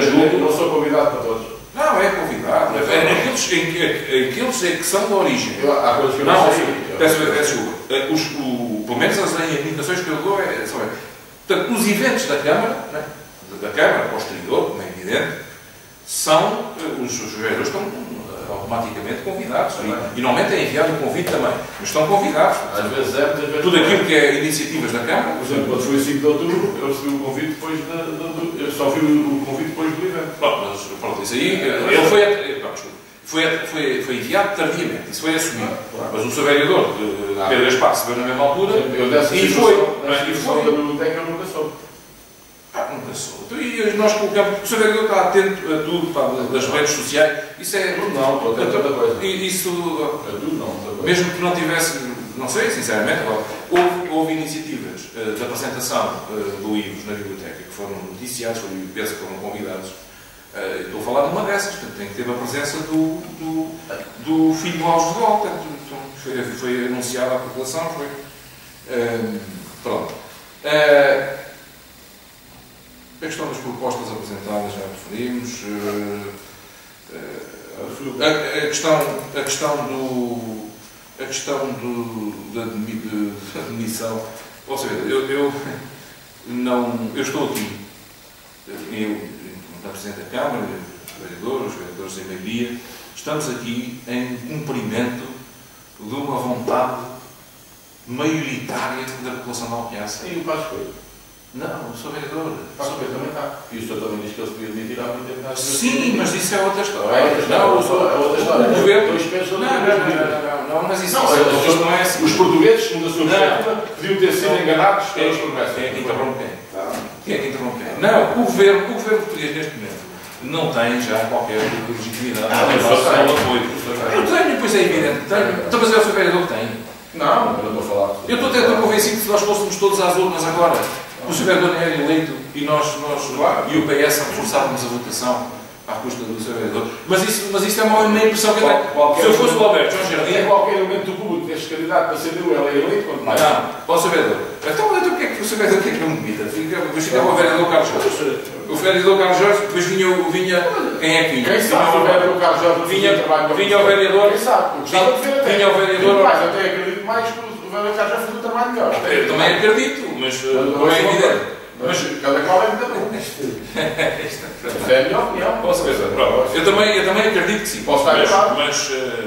[SPEAKER 4] eu
[SPEAKER 2] não sou convidado para todos.
[SPEAKER 4] Não, é convidado. Aqueles que são da origem.
[SPEAKER 2] Há coisas que eu não sei.
[SPEAKER 4] Peço desculpa. Pelo menos as indicações que eu dou são essas. Portanto, os eventos da Câmara, né, da Câmara, posterior, como é evidente, são, os vereadores estão automaticamente convidados. E normalmente é enviado o convite também. Mas estão convidados.
[SPEAKER 2] Às vezes é, muitas vezes
[SPEAKER 4] tudo aquilo que é iniciativas da Câmara.
[SPEAKER 2] Por exemplo, quando foi o 5 de outubro, eu recebi o convite depois eu só vi o convite depois do evento.
[SPEAKER 4] Pronto, isso aí, ele foi enviado tardiamente, isso foi assumido. Mas o seu vereador, Pedro Gaspar, se veio na mesma altura, e foi
[SPEAKER 2] da biblioteca, eu nunca soube.
[SPEAKER 4] Nunca soube. E nós colocamos, o seu vereador está atento a tudo, das redes sociais, isso é...
[SPEAKER 2] Não, estou atento a outra coisa.
[SPEAKER 4] Isso...
[SPEAKER 2] A tudo não,
[SPEAKER 4] mesmo que não tivesse, não sei, sinceramente, houve iniciativas de apresentação do livros na biblioteca que foram noticiados, penso que foram convidados. Estou a falar de uma dessas, portanto, tem que ter a presença do filho do Alves de Volta. Foi anunciado à população, foi. Pronto. A questão das propostas apresentadas já referimos. A questão da admissão. Ou seja, eu estou aqui. Eu, a Presidente da Câmara, os vereadores em maioria, estamos aqui em cumprimento de uma vontade maioritária da população de Alpiaça.
[SPEAKER 2] E o Passos Coelho?
[SPEAKER 4] Não, sou vereador.
[SPEAKER 2] Também está. E o senhor também diz que ele se podia admitir há muito tempo.
[SPEAKER 4] Sim, mas isso é outra história.
[SPEAKER 2] É outra história.
[SPEAKER 4] O governo...
[SPEAKER 2] Dois pesos,
[SPEAKER 4] Não, mas isso não é assim.
[SPEAKER 2] Os portugueses, segundo a sua perspectiva, podiam ter sido enganados pelas promessas.
[SPEAKER 4] Quem é que interrompe quem? Quem é que interrompe quem? Não, o governo português neste momento não tem já qualquer legitimidade. Eu tenho, pois é evidente. Tenho. Então, mas é o seu vereador que tem.
[SPEAKER 2] Não, eu não estou a falar.
[SPEAKER 4] Eu estou até convencido que se nós fôssemos todos às urnas agora, o seu vereador não era eleito e nós e o PS reforçávamos a votação à custa do seu vereador. Mas isso é uma impressão que eu tenho. Se eu fosse o Alberto João Jardim...
[SPEAKER 2] Em qualquer elemento do público deste candidato para ser ele é eleito, quanto mais.
[SPEAKER 4] Não, para o seu vereador. Então o que é que o seu vereador quer que eu me demita? Depois ficava o vereador Carlos Jorge. O vereador Carlos Jorge, depois vinha... Quem é que vinha?
[SPEAKER 2] Quem sabe o vereador Carlos Jorge
[SPEAKER 4] vinha o vereador...
[SPEAKER 2] Quem sabe?
[SPEAKER 4] Vinha o vereador...
[SPEAKER 2] Mas até acredito mais que o vereador Carlos Jorge fez um trabalho melhor.
[SPEAKER 4] Eu também acredito, mas não é evidente.
[SPEAKER 2] Mas cada qual é muito bom. Esta é a minha opinião.
[SPEAKER 4] Posso ver? Eu também acredito que sim.
[SPEAKER 2] Posso estar errado.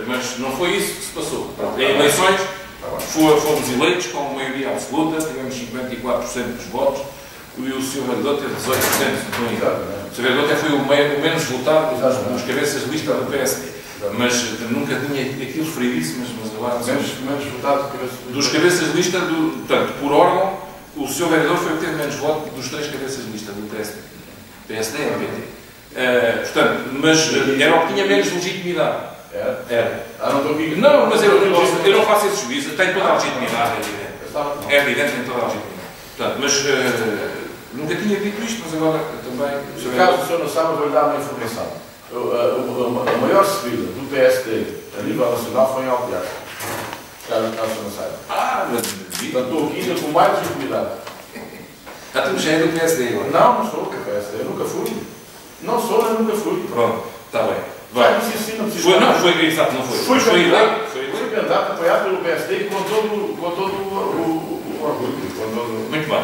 [SPEAKER 4] Mas não foi isso que se passou. Em eleições, fomos eleitos com maioria absoluta, tivemos 54% dos votos e o Sr. Vereador teve 18%. O Sr. Vereador até foi o menos votado dos cabeças de lista do PSD. Mas nunca tinha aquilo referido isso, mas agora...
[SPEAKER 2] Menos votado
[SPEAKER 4] dos cabeças de lista, portanto, por órgão, o Sr. Vereador foi o que teve menos voto dos 3 cabeças de lista do PSD. PSD e PT. Portanto, mas era o que tinha menos legitimidade. Era.
[SPEAKER 2] Não estou aqui.
[SPEAKER 4] Não, mas eu não faço esse juízo. Tem toda a legitimidade, é evidente. É evidente, tem toda a legitimidade. Portanto, mas nunca tinha dito isto, mas agora também...
[SPEAKER 2] Caso o senhor não sabe, eu vou-lhe dar uma informação. A maior subida do PSD a nível nacional foi em Alpiar. Caso o senhor não saiba. Portanto, estou aqui ainda com mais legitimidade.
[SPEAKER 4] Mas já é do PSD agora?
[SPEAKER 2] Não sou do PSD, eu nunca fui. Não sou, nem nunca fui.
[SPEAKER 4] Pronto, está bem.
[SPEAKER 2] Vai. Não preciso.
[SPEAKER 4] Não foi exato, não foi.
[SPEAKER 2] Foi candidato apoiado pelo PSD com todo o orgulho.
[SPEAKER 4] Muito bem.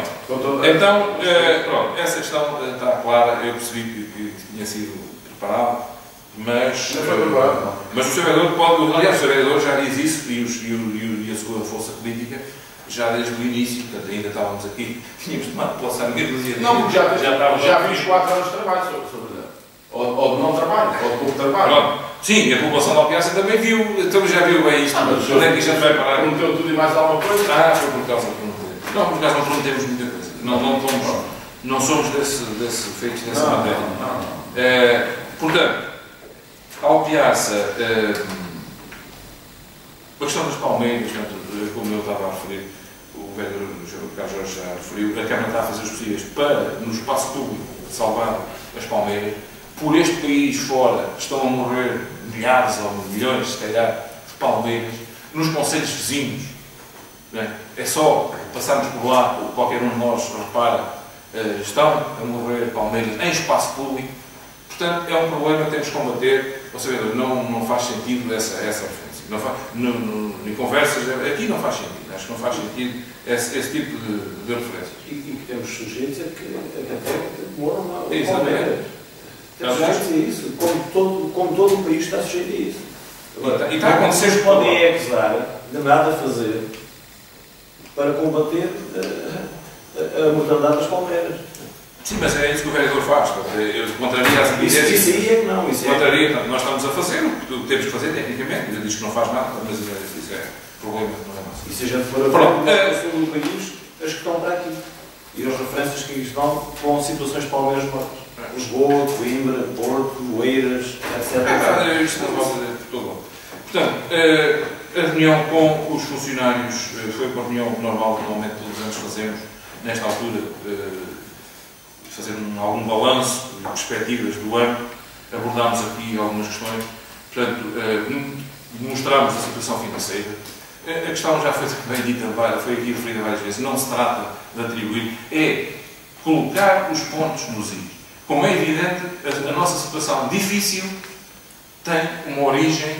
[SPEAKER 4] Então, pronto, essa questão está clara. Eu percebi que tinha sido preparado, mas o Sr. Vereador pode. Aliás, o Sr. Vereador já diz isso e a sua força política já desde o início, portanto, ainda estávamos aqui, tínhamos tomado posse há meia dúzia de dias.
[SPEAKER 2] Não, porque já fiz 4 anos de trabalho sobre ou de não trabalho, ou de pouco trabalho.
[SPEAKER 4] Pronto. Sim, a população da Alpiaça também viu, então já viu bem isto. Onde é que isto vai parar?
[SPEAKER 2] Prometeu tudo e mais alguma coisa?
[SPEAKER 4] Foi por causa que não por acaso não prometemos muita coisa. Não somos feitos dessa matéria. Portanto, a Alpiaça, a questão das palmeiras, como eu estava a referir, o vereador Carlos Jorge já referiu, a Câmara está a fazer os possíveis para, no espaço público, salvar as palmeiras. Por este país fora estão a morrer milhares ou milhões, se calhar, de palmeiras. Nos concelhos vizinhos, é só passarmos por lá, qualquer um de nós repara, estão a morrer palmeiras em espaço público. Portanto, é um problema que temos que combater. Ou seja, não faz sentido essa referência. Em conversas, aqui não faz sentido. Acho que não faz sentido esse tipo de referência.
[SPEAKER 6] E que temos sujeitos a que até moram lá.
[SPEAKER 4] Exatamente.
[SPEAKER 6] Temos sujeitos a isso, como todo o país está sujeito a isso.
[SPEAKER 4] Agora, e está a acontecer.
[SPEAKER 6] Vocês podem acusar de nada a fazer para combater a mortandade das palmeiras.
[SPEAKER 4] Sim, mas é isso que o vereador faz. Contraria as evidências.
[SPEAKER 6] Isso aí é que não.
[SPEAKER 4] Contraria, nós estamos a fazer o que temos que fazer tecnicamente. Ele diz que não faz nada, mas isso é problema, não é nosso.
[SPEAKER 6] E se a gente for a sul do país, as que estão para aqui. E as referências que estão com situações de palmeiras mortas. Lisboa, Coimbra, Porto, Oeiras, etc.
[SPEAKER 4] Isto não vale por todo. Portanto, a reunião com os funcionários foi uma reunião normal que normalmente todos os anos fazemos, nesta altura, fazer algum balanço de perspectivas do ano, abordámos aqui algumas questões, portanto, mostramos a situação financeira. A questão já foi bem dita, foi aqui referida várias vezes, não se trata de atribuir, é colocar os pontos nos is. Como é evidente, a nossa situação difícil tem uma origem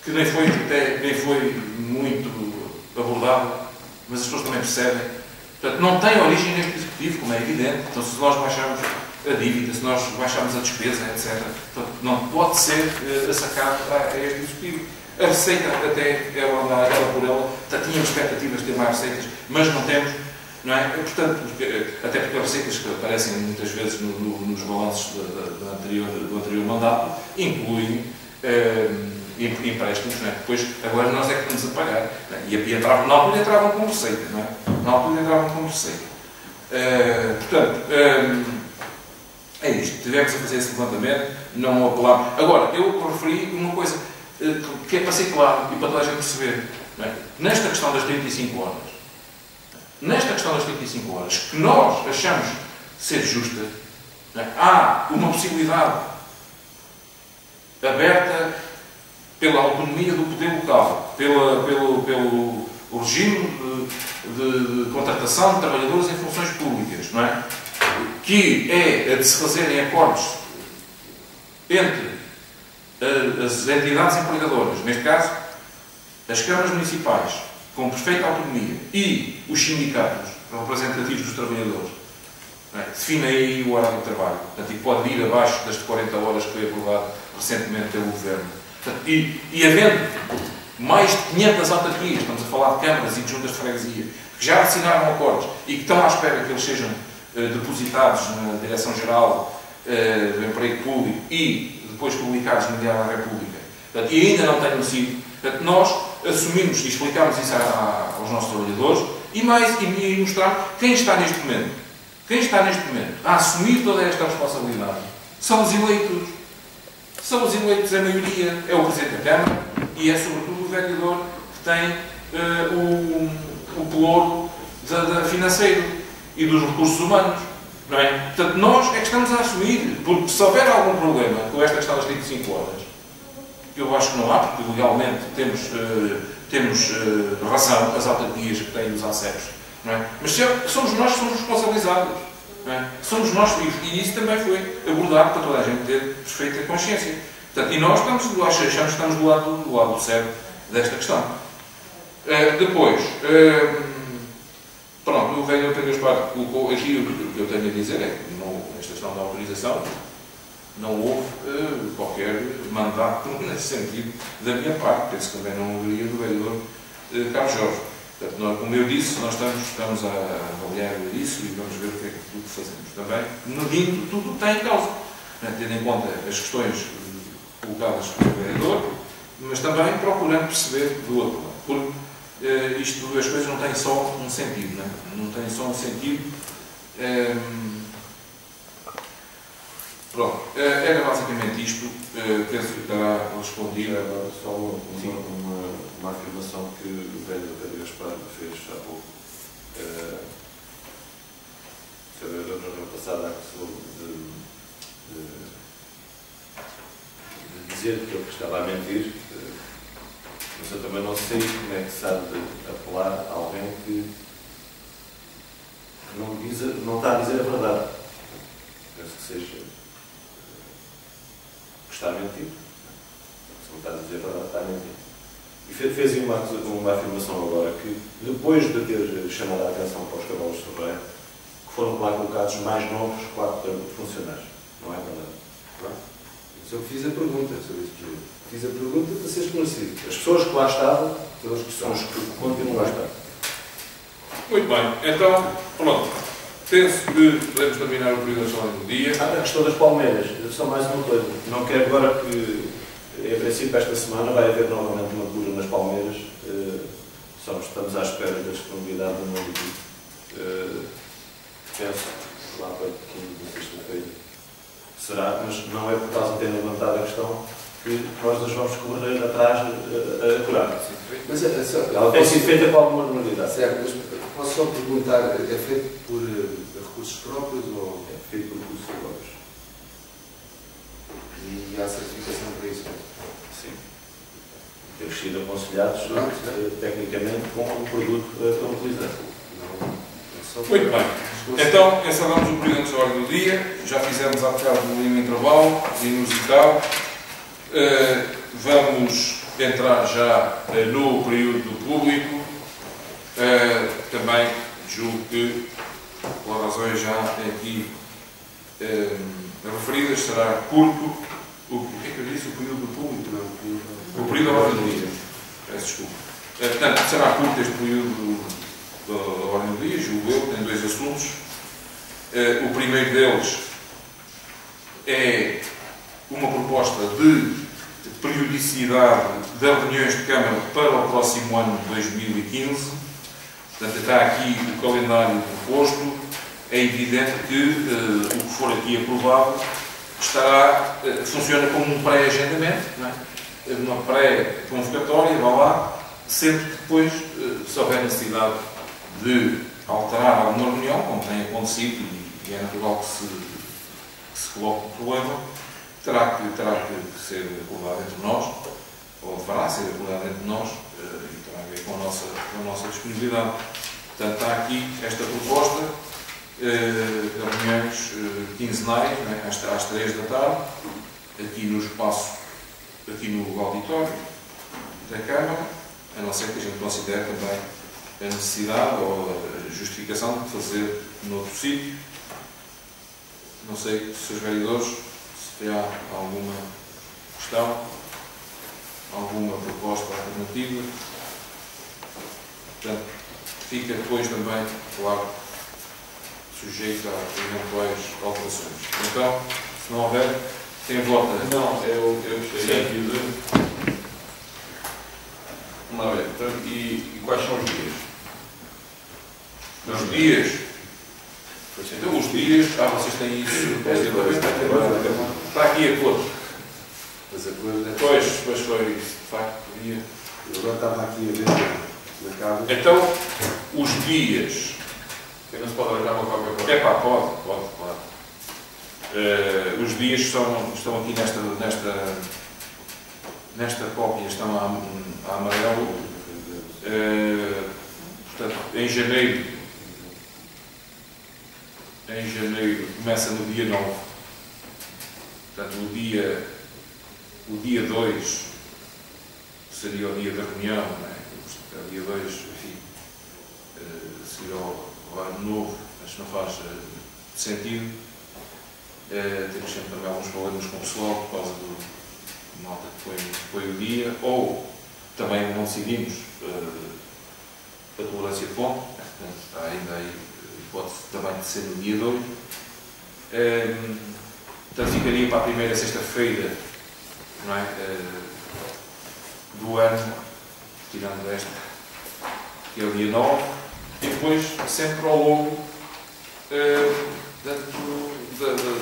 [SPEAKER 4] que nem foi muito abordada, mas as pessoas também percebem. Portanto, não tem origem neste Executivo, como é evidente. Então, se nós baixarmos a dívida, se nós baixarmos a despesa, etc., portanto, não pode ser sacado a este Executivo. A receita até é abordada ela por ela. Tínhamos expectativas de ter mais receitas, mas não temos. Não é? Portanto, até porque as receitas que aparecem muitas vezes nos balanços do anterior mandato incluem empréstimos, não é? Depois, agora nós é que estamos a pagar. Na altura entravam como receita, não é? Na altura entravam como receita. Portanto, é isto. Tivemos a fazer esse levantamento, não apelámos. Agora, eu referi uma coisa que é para ser claro e para toda a gente perceber. Não é? Nesta questão das 35 horas, que nós achamos ser justa, não é? Há uma possibilidade aberta pela autonomia do poder local, pelo regime de contratação de trabalhadores em funções públicas, não é? Que é a de se fazerem acordos entre as entidades empregadoras, neste caso, as câmaras municipais, com perfeita autonomia, e os sindicatos representativos dos trabalhadores, não é? Definem aí o horário de trabalho. Portanto, e pode ir abaixo das 40 horas que foi aprovado recentemente pelo Governo. Portanto, e havendo mais de 500 autarquias, estamos a falar de câmaras e de juntas de freguesia, que já assinaram acordos e que estão à espera que eles sejam depositados na Direção-Geral do Emprego Público e depois publicados no Diário da República, portanto, e ainda não tenham sido. Portanto, nós assumimos e explicamos isso aos nossos trabalhadores e mostramos quem está neste momento a assumir toda esta responsabilidade são os eleitos. São os eleitos, a maioria é o Presidente da Câmara e é sobretudo o vereador que tem o pelouro financeiro e dos recursos humanos. Não é? Portanto, nós é que estamos a assumir, porque se houver algum problema com esta questão das 35 horas, eu acho que não há, porque legalmente temos razão, as autarquias que têm os acessos, não é? Mas somos nós que somos responsabilizados, não é? Somos nós, e isso também foi abordado para toda a gente ter perfeita consciência. Portanto, e nós achamos que estamos do lado certo desta questão. Depois, pronto, o vereador Pedro Gaspar colocou aqui o que eu tenho a dizer, é que nesta questão da autorização não houve qualquer mandato nesse sentido da minha parte. Penso que também não haveria do vereador Carlos Jorge. Portanto, como eu disse, nós estamos a avaliar isso e vamos ver o que é que fazemos. Também, medindo tudo que tem em causa, né? Tendo em conta as questões colocadas pelo vereador, mas também procurando perceber do outro lado. Porque as coisas não têm só um sentido, né? Não têm só um sentido. Pronto, era basicamente isto. Penso que estará respondido.
[SPEAKER 5] Agora, só uma afirmação que o vereador Pedro Gaspar fez há pouco. O vereador na semana passada acusou de dizer que ele estava a mentir, mas eu também não sei como é que se há de apelar a alguém que não está a dizer a verdade. Penso que seja que está a mentir. Se não está a dizer a verdade, está a mentir. E fez uma afirmação agora que, depois de ter chamado a atenção para os cavalos de Ferreira, que foram lá colocados mais novos 4 funcionários. Não é verdade?
[SPEAKER 3] Claro. Eu fiz a pergunta sobre isso. Fiz a pergunta para ser esclarecido.
[SPEAKER 6] As pessoas que lá estavam, são os que continuam lá a estar.
[SPEAKER 4] Muito bem, então, pronto. Penso que podemos terminar o período de ordem do dia.
[SPEAKER 6] A questão das palmeiras, só mais uma coisa. Não quero agora que, em princípio, esta semana vai haver novamente uma cura nas palmeiras. Só estamos à espera da disponibilidade do novo equipe. Penso lá para 15 de sexta-feira. Será, mas não é por causa de ter levantado a questão que nós nos vamos correr atrás a curar.
[SPEAKER 3] Mas
[SPEAKER 6] ela tem sido feita com alguma normalidade.
[SPEAKER 3] Certo, mas posso só perguntar, é feito por recursos próprios ou
[SPEAKER 6] É feito por recursos próprios.
[SPEAKER 3] e há certificação para isso?
[SPEAKER 6] Sim. Temos sido aconselhados tecnicamente com o produto a utilizar.
[SPEAKER 3] Não, é só para...
[SPEAKER 4] Muito bem. Então, encerramos o período de ordem do dia. Já fizemos há bocado um intervalo inusitado. Vamos entrar já no período público. Também julgo que, por razões já aqui referidas, será curto. O que é que eu disse? O período público? Não, o período da ordem do dia. Peço desculpa. Portanto, será curto este período da ordem do dia, julgo eu, tem 2 assuntos. O primeiro deles é uma proposta de periodicidade das reuniões de Câmara para o próximo ano de 2015. Portanto, está aqui o calendário proposto. É evidente que o que for aqui aprovado funciona como um pré-agendamento, não é? Uma pré-convocatória, vá lá, sempre que depois, se houver necessidade de alterar alguma reunião, como tem acontecido, e é natural que se coloque o problema, terá que ser acordado entre nós, ou deverá ser acordado entre nós, e terá a ver com a nossa disponibilidade. Portanto, está aqui esta proposta de reuniões quinzenais, né, às 3 da tarde, aqui no espaço, aqui no auditório da Câmara, a não ser que a gente considere também a necessidade ou a justificação de fazer noutro sítio. Não sei, Srs. Vereadores, se há alguma questão, alguma proposta alternativa. Portanto, fica depois também, claro, sujeito a eventuais alterações. Então, se não houver, quem vota?
[SPEAKER 2] Não, eu gostaria aqui de... Vamos lá ver. Então, e quais são os dias?
[SPEAKER 4] Os dias? Então, os dias... vocês têm isso? Está aqui a cor. Pois foi isso, de facto.
[SPEAKER 3] Eu agora estava aqui a ver na casa.
[SPEAKER 4] Então, os dias...
[SPEAKER 2] Não se pode arranjar uma qualquer coisa?
[SPEAKER 4] É pá, pode, claro. Os dias estão aqui nesta cópia, estão a amarelo. Portanto, em janeiro começa no dia 9. Portanto, o dia 2 seria o dia da reunião, não é? O dia 2, enfim, seria o ano novo, mas não faz sentido. Temos sempre também alguns problemas com o pessoal por causa do nota que foi o dia, ou também não decidimos a tolerância de ponto, portanto, está ainda aí a hipótese também de ser no dia 2. Portanto, ficaria para a primeira sexta-feira, não é? Do ano, tirando esta, que é o dia 9, e depois sempre ao longo de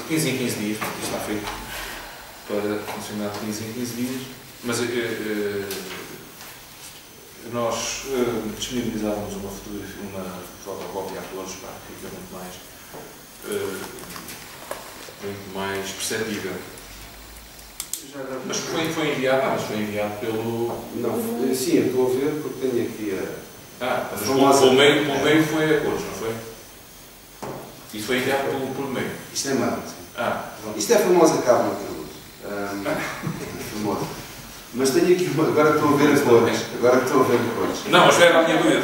[SPEAKER 4] 15 em 15 dias, porque isto está feito para funcionar de 15 em 15 dias, mas nós disponibilizávamos uma fotocópia a todos, para que fica muito mais perceptível. Mas foi enviado pelo...
[SPEAKER 3] Não, sim, eu estou a ver porque tenho aqui a...
[SPEAKER 4] mas pelo meio foi a cores, não foi? Isso foi enviado por meio.
[SPEAKER 3] Isto é mato.
[SPEAKER 4] Pronto.
[SPEAKER 3] Isto é famosa cábula que eu uso. Famosa. Mas tenho aqui uma... Agora estou a ver as cores.
[SPEAKER 4] Não, mas era a minha dúvida.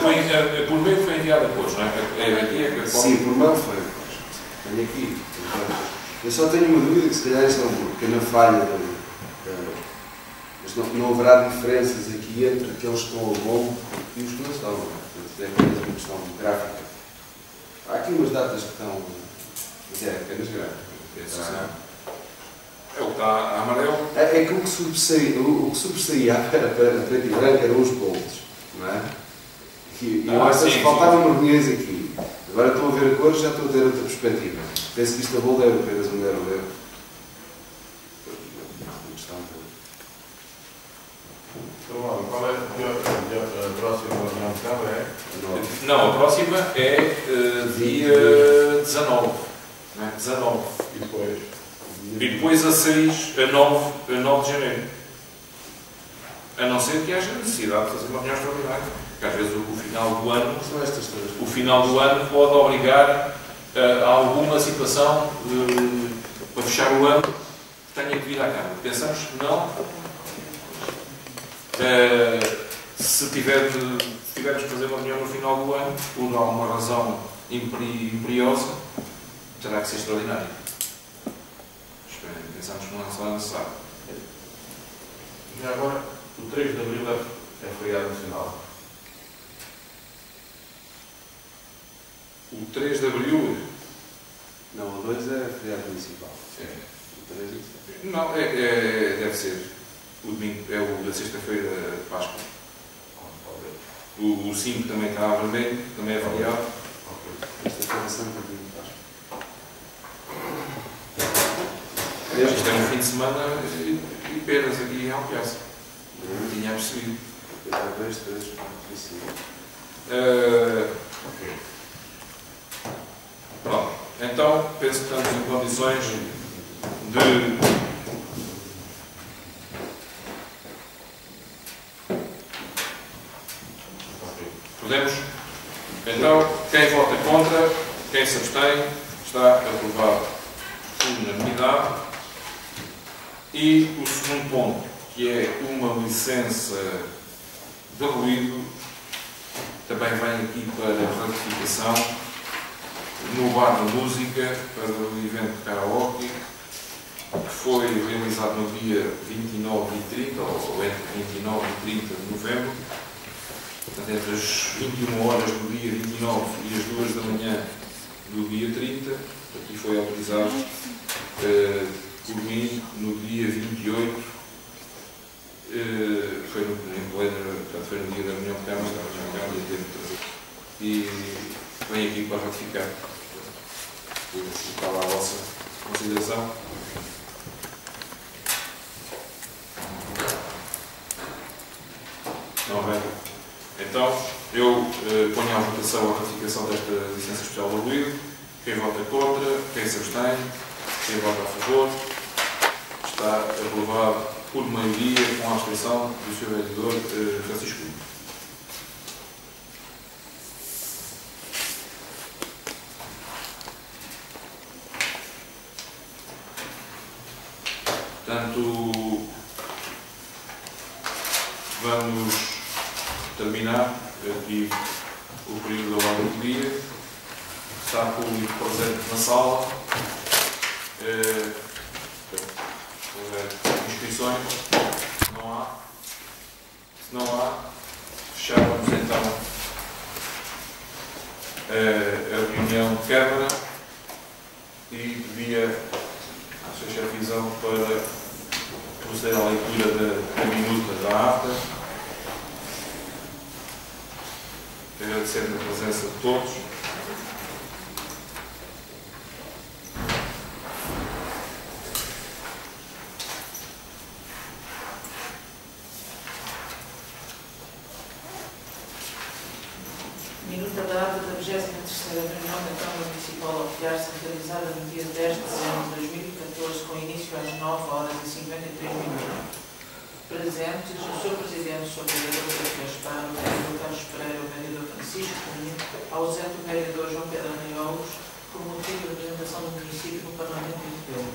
[SPEAKER 4] Por meio foi enviado a cores, não é?
[SPEAKER 3] Sim, por meio foi a cores. Tenho aqui. Eu só tenho uma dúvida que se calhar isto é uma pequena falha. Mas não haverá diferenças aqui entre aqueles que estão ao longo e os que não estão. É apenas uma questão gráfica. Há aqui umas datas que estão... Mas é apenas gráfica.
[SPEAKER 4] É o que está a amarelo.
[SPEAKER 3] É que o que sobressaía para preto e branco eram os pontos, não é? E faltavam reuniões aqui. Agora estou a ver a cor e já estou a ter outra perspectiva. Penso que isto a bolda é apenas um mero erro.
[SPEAKER 2] Então, qual é a próxima reunião de Câmara?
[SPEAKER 4] Não, a próxima é dia 19. Não é? 19. E depois a 6, a 9 de janeiro. A não ser que haja necessidade de fazer uma reunião extraordinária. Porque às vezes o final do ano pode obrigar a alguma situação para fechar o ano que tenha que vir à Câmara. Pensamos que não. Se tivermos que fazer uma reunião no final do ano, por alguma razão imperiosa, terá que ser extraordinária. Pensamos que não será necessário.
[SPEAKER 2] Já agora, o 3 de Abril é feriado nacional.
[SPEAKER 4] O 3 de Abril...
[SPEAKER 3] Não, o 2 é feriado municipal.
[SPEAKER 4] É.
[SPEAKER 3] O 3 é...
[SPEAKER 4] Não, deve ser. O domingo é o da sexta-feira de Páscoa. O 5 também está a vermelho, também é feriado.
[SPEAKER 3] Sexta-feira Santa de Páscoa.
[SPEAKER 4] Isto é um fim de semana e peras aqui em Alpiaça. Não tinha percebido.
[SPEAKER 3] 2, 3, 4, 5.
[SPEAKER 4] Pronto. Então, penso que estamos em condições de... Podemos? Então, quem vota contra, quem se abstém, está aprovado por unanimidade. E o segundo ponto, que é uma licença de ruído, também vem aqui para ratificação no Bar da Música, para o evento de karaoke, que foi realizado no dia 29 e 30, ou entre 29 e 30 de novembro, portanto, entre as 21 horas do dia 29 e as 2 da manhã do dia 30, aqui foi autorizado por mim no dia 28, foi em pleno, portanto, foi no dia da reunião de Câmara, e vem aqui para ratificar. Está lá a vossa consideração. Não vem? Então, eu ponho à votação a ratificação desta licença especial de ruído. Quem vota contra, quem se abstém, quem vota a favor, está aprovado por maioria, com a abstenção do Sr. Vereador Francisco Cunha. Portanto, vamos terminar aqui o período da ordem do dia. Está público presente na sala. Inscrições? Não há? Se não há, fechávamos então a reunião de Câmara e pedia à Sra. Chefizão para proceder à leitura da minuta da ata. Agradecendo a presença de todos.
[SPEAKER 7] Minuta da ata da 23ª reunião da Câmara Municipal de Alpiaça, realizada no dia 10 de dezembro de 2014, com início às 9h53. Presentes, o Sr. Presidente, o Sr. Vereador Pedro Gaspar, o Vereador Carlos Pereira, o Vereador Francisco Cunha, ausente o Vereador João Pedro Arraiolos, por motivo de representação do município no Parlamento Europeu.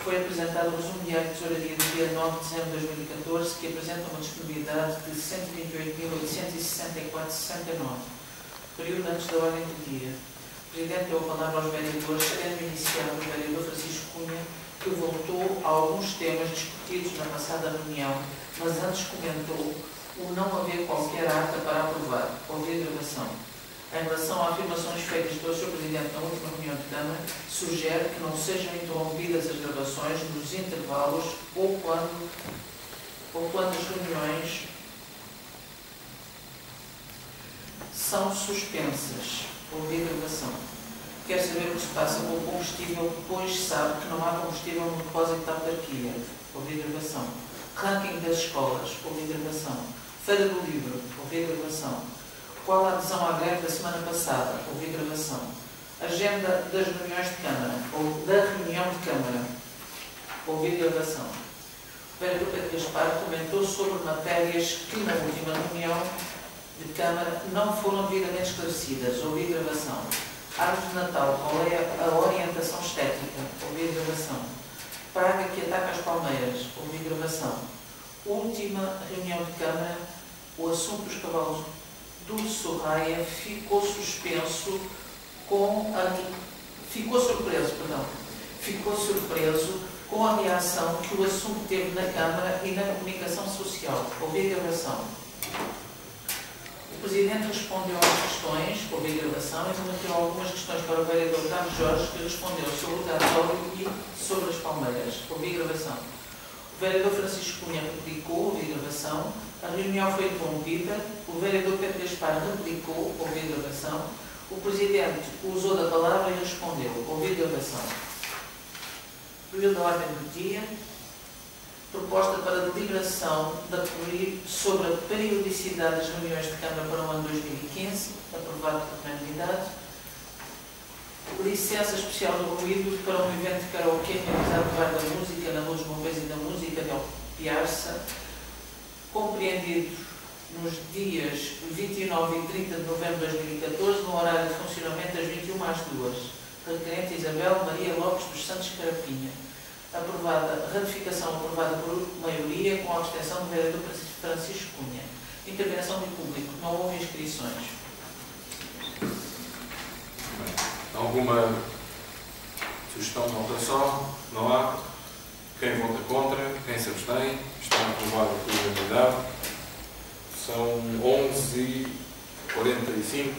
[SPEAKER 7] Foi apresentado o resumo diário de tesouraria do dia 9 de dezembro de 2014, que apresenta uma disponibilidade de 128.864,69, período antes da ordem do dia. O Presidente deu a palavra aos vereadores, querendo iniciar o Vereador Francisco Cunha, que voltou a alguns temas discutidos na passada reunião, mas antes comentou o não haver qualquer ata para aprovar. Ouvir gravação. Em relação a afirmações feitas pelo Sr. Presidente na última reunião de Câmara, sugere que não sejam interrompidas as gravações nos intervalos ou quando as reuniões são suspensas. Ouvir gravação. Quer saber o que se passa com o combustível, pois sabe que não há combustível no depósito da autarquia. Ouvir gravação. Ranking das escolas. Ouvir gravação. Feira do Livro. Ouvir gravação. Qual a adesão à greve da semana passada? Ouvir gravação. Agenda das reuniões de Câmara, ou da reunião de Câmara. Ouvir gravação. O vereador Pedro Gaspar comentou sobre matérias que na última reunião de Câmara não foram devidamente esclarecidas. Ouvir gravação. Árvore de Natal, qual é a orientação estética? Ouvir gravação. Praga que ataca as palmeiras. Ouvir gravação. Última reunião de Câmara, o assunto dos cavalos do Sorraia ficou surpreso com a reação que o assunto teve na Câmara e na comunicação social. Ouvir gravação. Presidente respondeu às questões, houve gravação, e remeteu algumas questões para o vereador Carlos Jorge, que respondeu sobre o gasóleo e sobre as palmeiras. Houve gravação. O vereador Francisco Cunha replicou, houve gravação. A reunião foi interrompida. O vereador Pedro Gaspar replicou, houve gravação. O Presidente usou da palavra e respondeu, houve gravação. Período da ordem do dia. Proposta para deliberação sobre a periodicidade das reuniões de Câmara para o ano 2015, aprovado por unanimidade. Licença especial do ruído para um evento de karaokê realizado no Bar da Música, na Luz Bombeiros e da Música de Alpiarça, compreendido nos dias 29 e 30 de novembro de 2014, no horário de funcionamento das 21 às 2. Requerente Isabel Maria Lopes dos Santos Carapinha. Ratificação aprovada por maioria com a abstenção do vereador Francisco Cunha. Intervenção do público. Não houve inscrições.
[SPEAKER 4] Alguma sugestão de votação? Não há. Quem vota contra? Quem se abstém? Está aprovado por unanimidade. São 11h45.